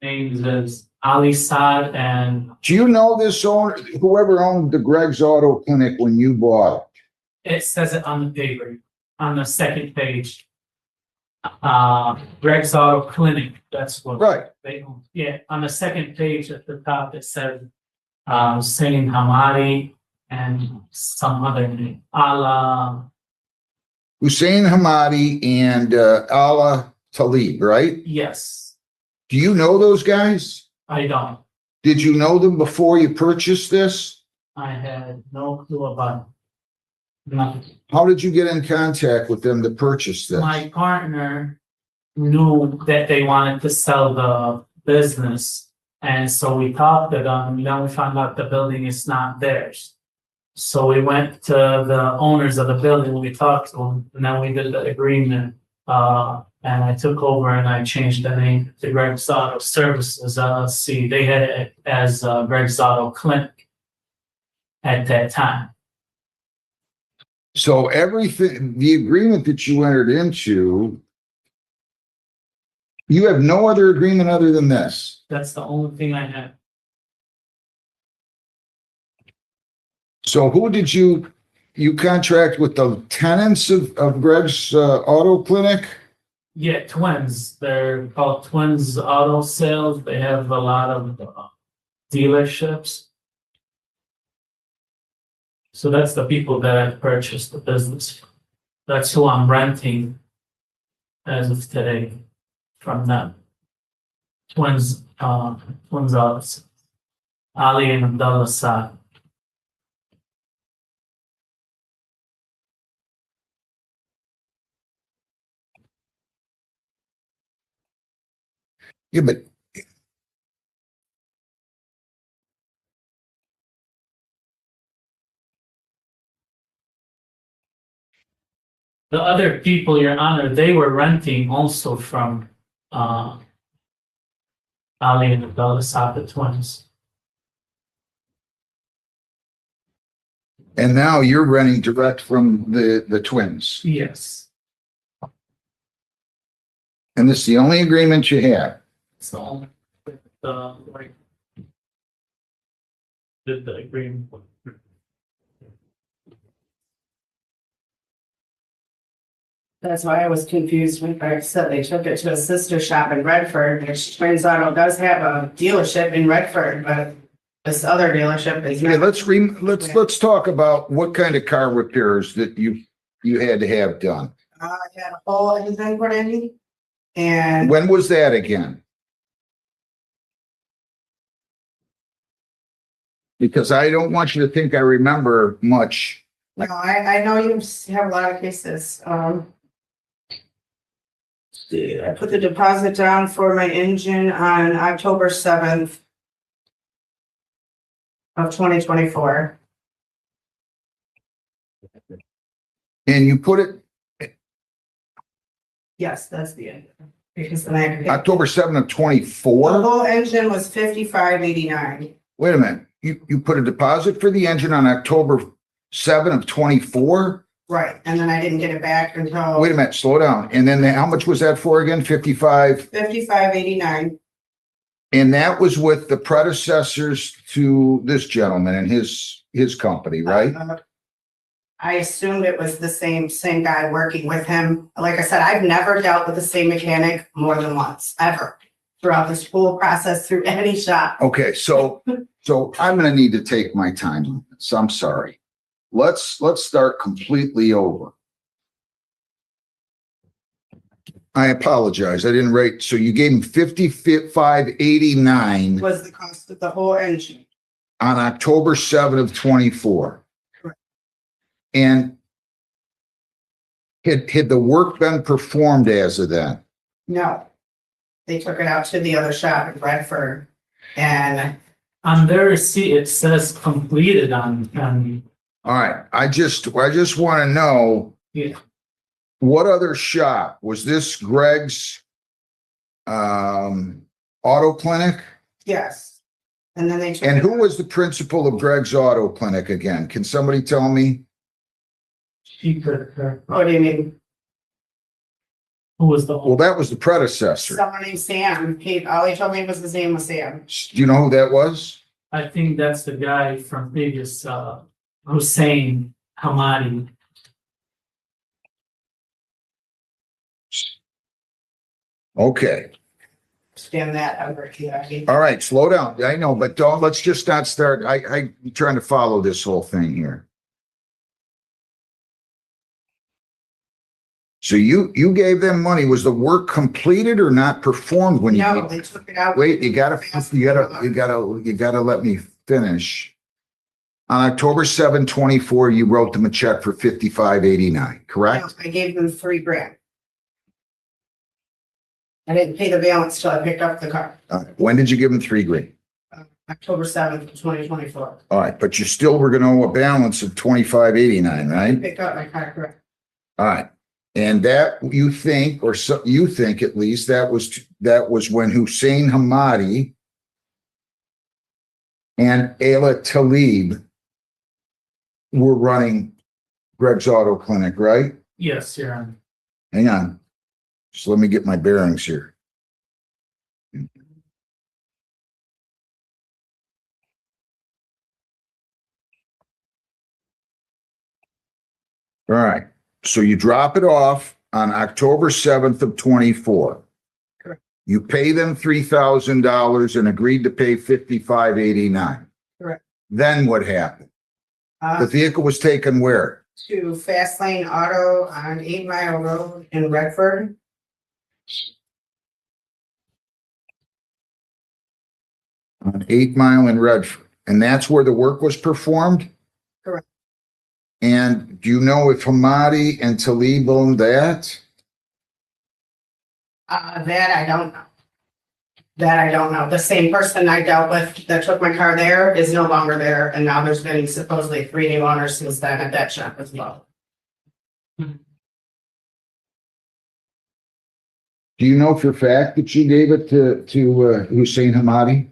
names is Ali Saad and Do you know this owner, whoever owned the Greg's Auto Clinic when you bought it? it says it on the paper, on the second page. Greg's Auto Clinic, that's what. Right. They own. Yeah, on the second page at the top, it said, Hussein Hamadi and some other name, Allah. Hussein Hamadi and Allah Talib, right? Yes, Do you know those guys? I don't. Did you know them before you purchased this? I had no clue about it. Nothing. How did you get in contact with them to purchase this? My partner knew that they wanted to sell the business. And so we talked to them, then we found out the building is not theirs. So we went to the owners of the building, we talked to them, and then we did the agreement. And I took over and I changed the name to Greg's Auto Services LLC. They had it as Greg's Auto Clinic at that time. So everything, the agreement that you entered into, you have no other agreement other than this. That's the only thing I had. So who did you contract with the tenants of Greg's Auto Clinic? Yeah, Twins. They're called Twins Auto Sales. They have a lot of dealerships. So that's the people that I purchased the business. That's who I'm renting as of today from them. Twins Autos. Ali and Abdullah Saad. Yeah, but The other people, Your Honor, they were renting also from Ali and Abdullah Saad, the twins. and now you're renting direct from the twins. Yes. And this is the only agreement you have. So, like, did the agreement. That's why I was confused when I said they took it to a sister shop in Redford, which Twins Auto does have a dealership in Redford, but this other dealership is. Okay, let's talk about what kind of car repairs that you had to have done. I had a whole engine put in, and When was that again? Because I don't want you to think I remember much. no, I know you have a lot of cases. I put the deposit down for my engine on October 7th of 2024. And you put it Yes, that's the end. Because then I had to pay. October 7th of The 24? whole engine was 55.89. Wait a minute, you put a deposit for the engine on October 7th of 24? Right, and then I didn't get it back until. Wait a minute, slow down. And then how much was that for again? 55? 55.89. And that was with the predecessors to this gentleman and his company, right? I assumed it was the same guy working with him. Like I said, I've never dealt with the same mechanic more than once, ever, throughout this whole process through any shop. Okay, so I'm gonna need to take my time on this. I'm sorry. Let's start completely over. I apologize. I didn't write. So you gave him 55.89 Was the cost of the whole engine. on October 7th of 24. Correct. And had the work been performed as of that? No. They took it out to the other shop in Bradford and On their receipt, it says completed on, All right, I just want to know. Yeah. What other shop? Was this Greg's auto clinic? Yes. And then they. And who was the principal of Greg's Auto Clinic again? Can somebody tell me? she could, What do you mean? who was the, Well, that was the predecessor. Someone named Sam. All he told me was his name was Sam. Do you know who that was? I think that's the guy from previous, Hussein Hamadi. Okay, Stand that over here. all right, slow down. I know, but let's just not start. I'm trying to follow this whole thing here. So you gave them money. Was the work completed or not performed when you? No, they took it out. Wait, you gotta let me finish. On October 7, 24, you wrote them a check for $55.89, correct? I gave them $3,000. I didn't pay the balance till I picked up the car, When did you give them $3,000? October 7th, 2024. All right, but you still were gonna owe a balance of $25.89, right? Picked up my car, correct? All right, and that you think, or so you think at least, that was when Hussein Hamadi and Ayla Talib were running Greg's Auto Clinic, right? Yes, Your Honor. Hang on. Just let me get my bearings here. All right, so you drop it off on October 7th of 24. Correct. You pay them $3,000 and agreed to pay $55.89. Correct. Then what happened? The vehicle was taken where? To Fast Lane Auto on 8 Mile Road in Redford. On 8 Mile in Redford, and that's where the work was performed? Correct. And do you know if Hamadi and Talib owned that? That I don't know. That I don't know. The same person I dealt with that took my car there is no longer there, and now there's been supposedly 3 new owners since then at that shop as well. Do you know for a fact that you gave it to Hussein Hamadi?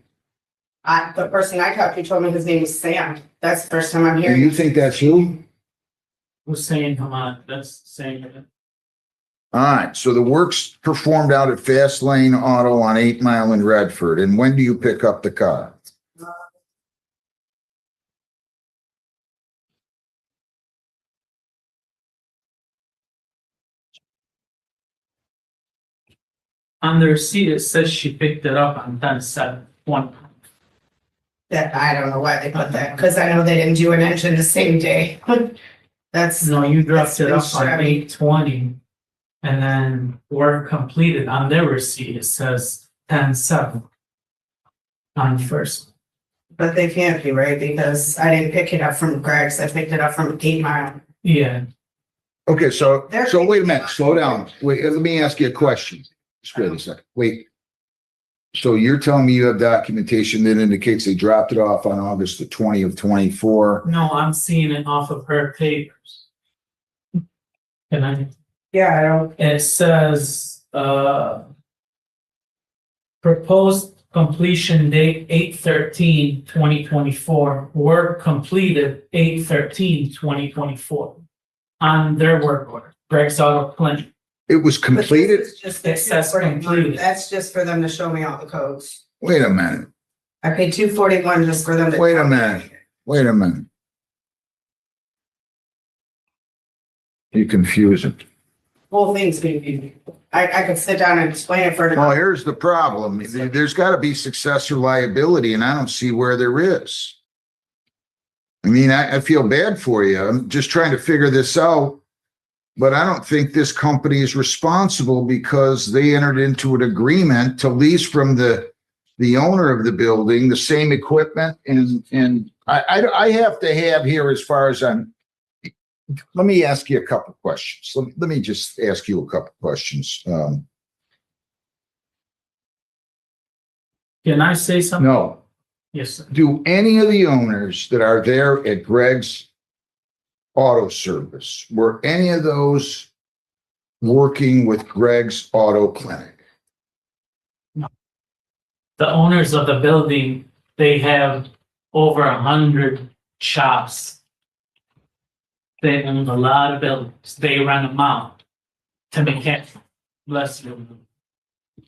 The person I talked to told me his name is Sam. That's the first time I'm And hearing. you think that's who? Hussein Hamad, that's saying it. All right, so the work's performed out at Fast Lane Auto on 8 Mile in Redford, and when do you pick up the car? On the receipt, it says she picked it up on 10/7, one. That I don't know why they put that, because I know they didn't do an engine the same day. That's. No, you dropped it That's off on pretty 8/20. And then work completed on their receipt, it says 10/7. On first. But they can't be, right? Because I didn't pick it up from Greg's. I picked it up from 8 Mile. Yeah. Okay, so wait a minute, slow down. Wait, let me ask you a question. Just wait a second. Wait. So you're telling me you have documentation that indicates they dropped it off on August the 20th of 24? No, I'm seeing it off of her papers. Can I? Yeah, I don't. It says, proposed completion date 8/13/2024. Work completed 8/13/2024. On their work order, Greg's Auto Clinic. It was completed? It says completed. That's just for them to show me all the codes. Wait a minute. I paid $241 just for them to. Wait a minute. Wait a minute. You confusing. Whole thing's being, I could sit down and explain it for. Well, here's the problem. There's got to be successor liability, and I don't see where there is. I mean, I feel bad for you. I'm just trying to figure this out. But I don't think this company is responsible because they entered into an agreement to lease from the owner of the building the same equipment. And I have to have here, as far as let me ask you a couple of questions. Let me just ask you a couple of questions. Can I say something? No. Yes, sir. Do any of the owners that are there at Greg's Auto Service, were any of those working with Greg's Auto Clinic? The owners of the building, they have over 100 shops. They own a lot of buildings. They run them out to make it. Bless you.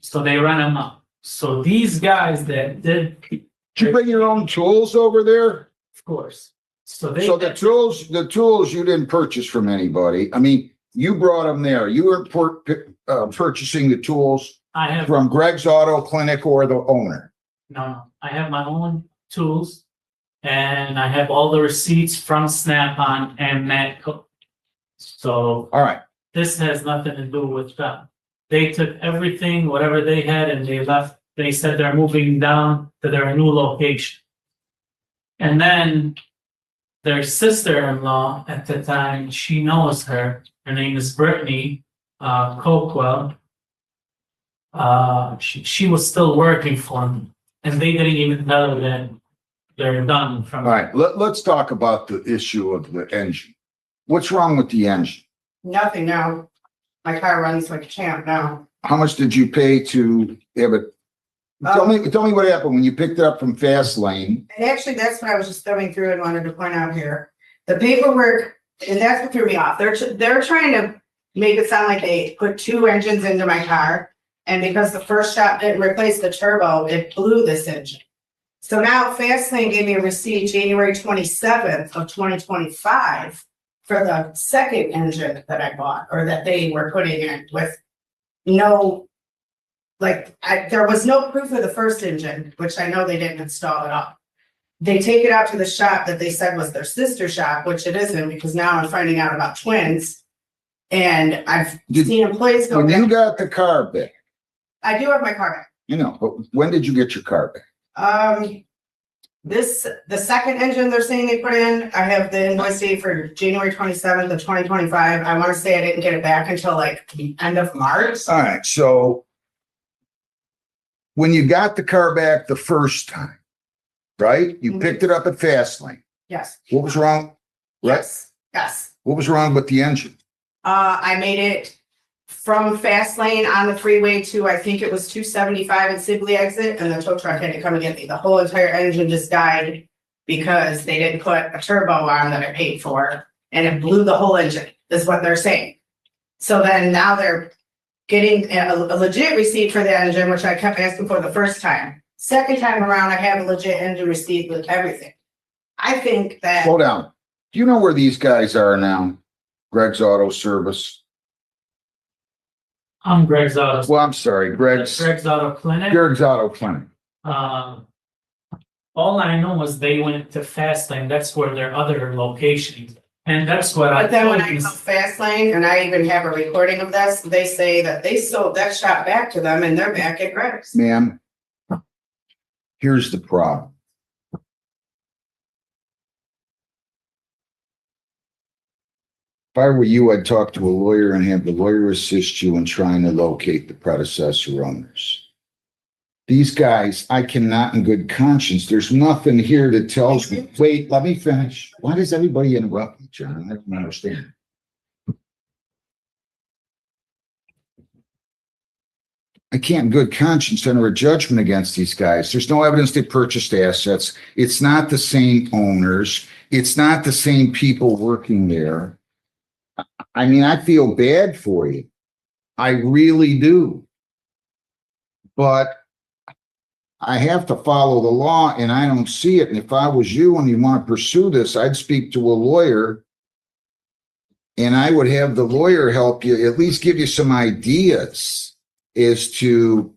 So they run them out. So these guys that did. Did you bring your own tools over there? Of course. So they. So the tools you didn't purchase from anybody. I mean, you brought them there. You were purchasing the tools I have. from Greg's Auto Clinic or the owner. No, I have my own tools. And I have all the receipts from Snap-on and Matco. So. All right. This has nothing to do with them. They took everything, whatever they had, and they left. They said they're moving down to their new location. And then their sister-in-law at the time, she knows her. Her name is Brittany Coquel. She was still working for me, and they didn't even tell her that they're done from. All right, let's talk about the issue of the engine. What's wrong with the engine? Nothing now. My car runs like a champ now. How much did you pay to have it? Tell me what happened when you picked it up from Fast Lane. And actually, that's what I was just going through and wanted to point out here. The paperwork, and that's what threw me off. They're trying to make it sound like they put 2 engines into my car. And because the first shop didn't replace the turbo, it blew this engine. So now Fast Lane gave me a receipt January 27th of 2025 for the second engine that I bought, or that they were putting in with no, there was no proof of the first engine, which I know they didn't install it all. They take it out to the shop that they said was their sister shop, which it isn't, because now I'm finding out about twins. And I've seen employees go. When you got the car back. I do have my car back. You know, but when did you get your car back? The second engine they're saying they put in, I have the invoice date for January 27th of 2025. I want to say I didn't get it back until like the end of March. All right, so when you got the car back the first time, right? You picked it up at Fast Lane. Yes. What was wrong? Right? Yes. What was wrong with the engine? I made it from Fast Lane on the freeway to, I think it was 275 and Sibley exit, and the tow truck had to come and get me. The whole entire engine just died because they didn't put a turbo on that I paid for, and it blew the whole engine, is what they're saying. So then now they're getting a legit receipt for the engine, which I kept asking for the first time. Second time around, I have a legit engine receipt with everything. I think that. Slow down. Do you know where these guys are now? Greg's Auto Service. I'm Greg's Auto. Well, I'm sorry, Greg's Auto Clinic. Greg's Auto Clinic. All I know is they went to Fast Lane. That's where their other locations. And that's what I. But then when I call Fast Lane, and I even have a recording of this, they say that they sold that shop back to them and they're back at Greg's. Ma'am, here's the problem. If I were you, I'd talk to a lawyer and have the lawyer assist you in trying to locate the predecessor owners. These guys, I cannot in good conscience, there's nothing here that tells me, wait, let me finish. Why does everybody interrupt me, John? I don't understand. I can't in good conscience enter a judgment against these guys. There's no evidence they purchased assets. It's not the same owners. It's not the same people working there. I mean, I feel bad for you. I really do. But I have to follow the law and I don't see it. And if I was you and you want to pursue this, I'd speak to a lawyer and I would have the lawyer help you, at least give you some ideas as to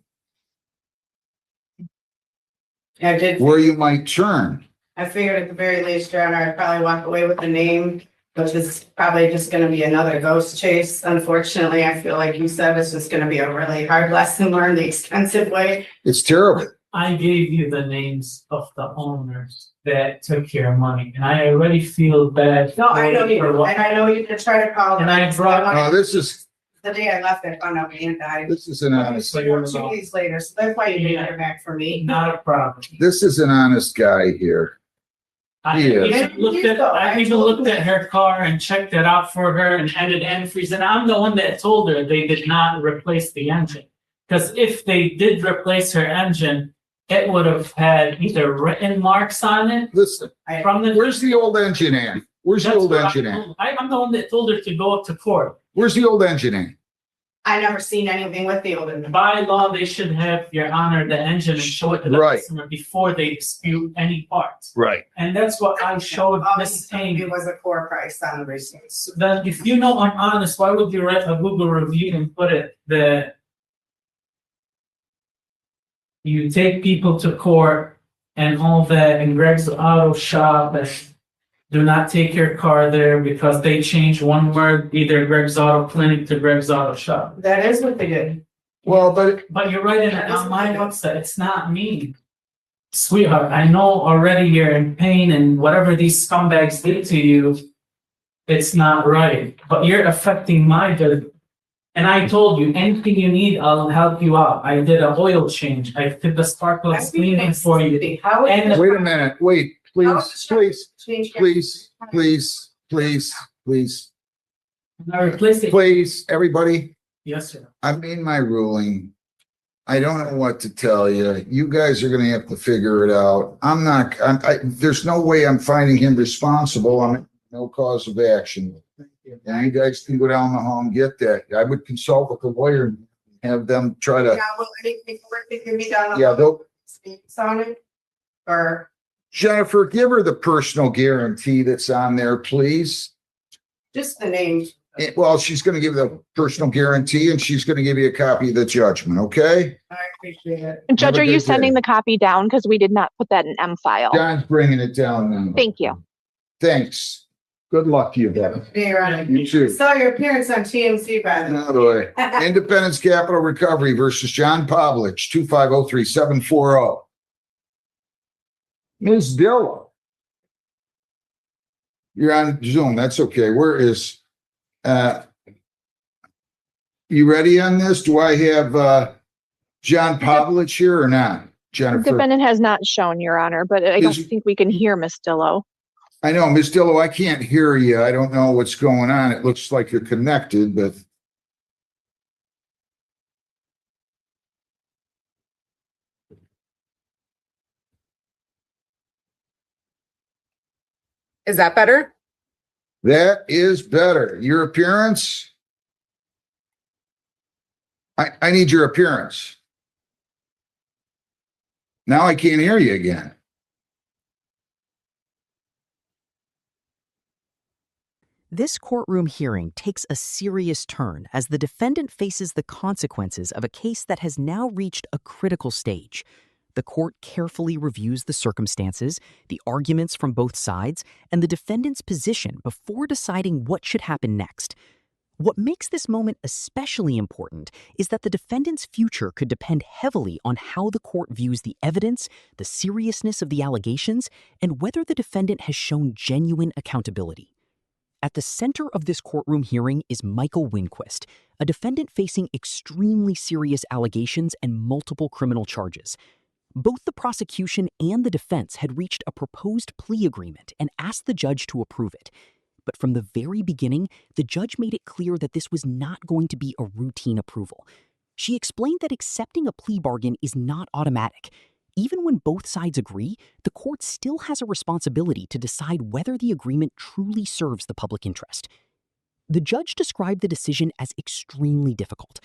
where you might turn. I figured at the very least, Your Honor, I'd probably walk away with the name, which is probably just gonna be another ghost chase. Unfortunately, I feel like you said it's just gonna be a really hard lesson learned the expensive way. It's terrible. I gave you the names of the owners that took your money, and I already feel bad. No, I know you, and I know you did try to call them. And I brought. This is the day I left, I found out my aunt died. This is an honest, 2 days later, so that's why you didn't hear back from me. Not a problem. this is an honest guy here. I He is. I even looked at her car and checked it out for her and added antifreeze, and I'm the one that told her they did not replace the engine. Because if they did replace her engine, it would have had either written marks on it. Listen, from the. where's the old engine at? Where's the old engine at? I'm the one that told her to go up to court. Where's the old engine at? I never seen anything with the old engine. By law, they should have, Your Honor, the engine and show it to the Right. customer before they dispute any parts. Right. And that's what I showed Miss Amy. It was a core price on the receipts. So then, if you know I'm honest, why would you write a Google review and put it that you take people to court and all that in Greg's Auto Shop and do not take your car there because they changed one word, either Greg's Auto Clinic to Greg's Auto Shop. That is what they did. Well, but you're writing it on my website. It's not me. Sweetheart, I know already you're in pain and whatever these scumbags did to you, it's not right. But you're affecting my good. And I told you, anything you need, I'll help you out. I did an oil change. I did the sparkless cleaning for you. And wait a minute, wait, please. I replaced it. Please, everybody, Yes, sir. I made my ruling. I don't know what to tell you. You guys are gonna have to figure it out. There's no way I'm finding him responsible. I'm no cause of action. And you guys can go down the hall and get that. I would consult with the lawyer and have them try to. Yeah, well, any paperwork they give me down the. Yeah, they'll. On it, or. Jennifer, give her the personal guarantee that's on there, please. Just the name. Well, she's gonna give the personal guarantee and she's gonna give you a copy of the judgment, okay? I appreciate it. Judge, are you sending the copy down? Because we did not put that in M file. John's bringing it down now. Thank you. Thanks. Good luck to you, Devin. Yeah, right. You too. Saw your appearance on TMC, by the way. Oh, boy. Independence Capital Recovery versus John Pavlich, 2503740. Ms. Dillo. You're on Zoom. That's okay. Where is, you ready on this? Do I have, John Pavlich here or not? Jennifer? Defendant has not shown, Your Honor, but I don't think we can hear Miss Dillo. I know, Ms. Dillo, I can't hear you. I don't know what's going on. It looks like you're connected, but. Is that better? That is better. Your appearance? I need your appearance. Now I can't hear you again. This courtroom hearing takes a serious turn as the defendant faces the consequences of a case that has now reached a critical stage. The court carefully reviews the circumstances, the arguments from both sides, and the defendant's position before deciding what should happen next. What makes this moment especially important is that the defendant's future could depend heavily on how the court views the evidence, the seriousness of the allegations, and whether the defendant has shown genuine accountability. At the center of this courtroom hearing is Michael Winquist, a defendant facing extremely serious allegations and multiple criminal charges. Both the prosecution and the defense had reached a proposed plea agreement and asked the judge to approve it. But from the very beginning, the judge made it clear that this was not going to be a routine approval. She explained that accepting a plea bargain is not automatic. Even when both sides agree, the court still has a responsibility to decide whether the agreement truly serves the public interest. The judge described the decision as extremely difficult.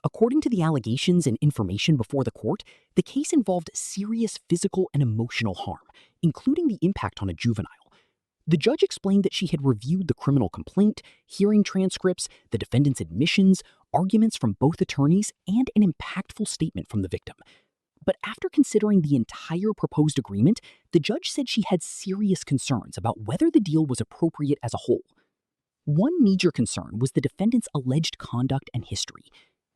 According to the allegations and information before the court, the case involved serious physical and emotional harm, including the impact on a juvenile. The judge explained that she had reviewed the criminal complaint, hearing transcripts, the defendant's admissions, arguments from both attorneys, and an impactful statement from the victim. But after considering the entire proposed agreement, the judge said she had serious concerns about whether the deal was appropriate as a whole. One major concern was the defendant's alleged conduct and history.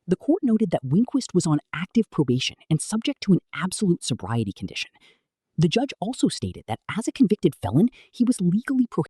The court noted that Winquist was on active probation and subject to an absolute sobriety condition. The judge also stated that as a convicted felon, he was legally prohibited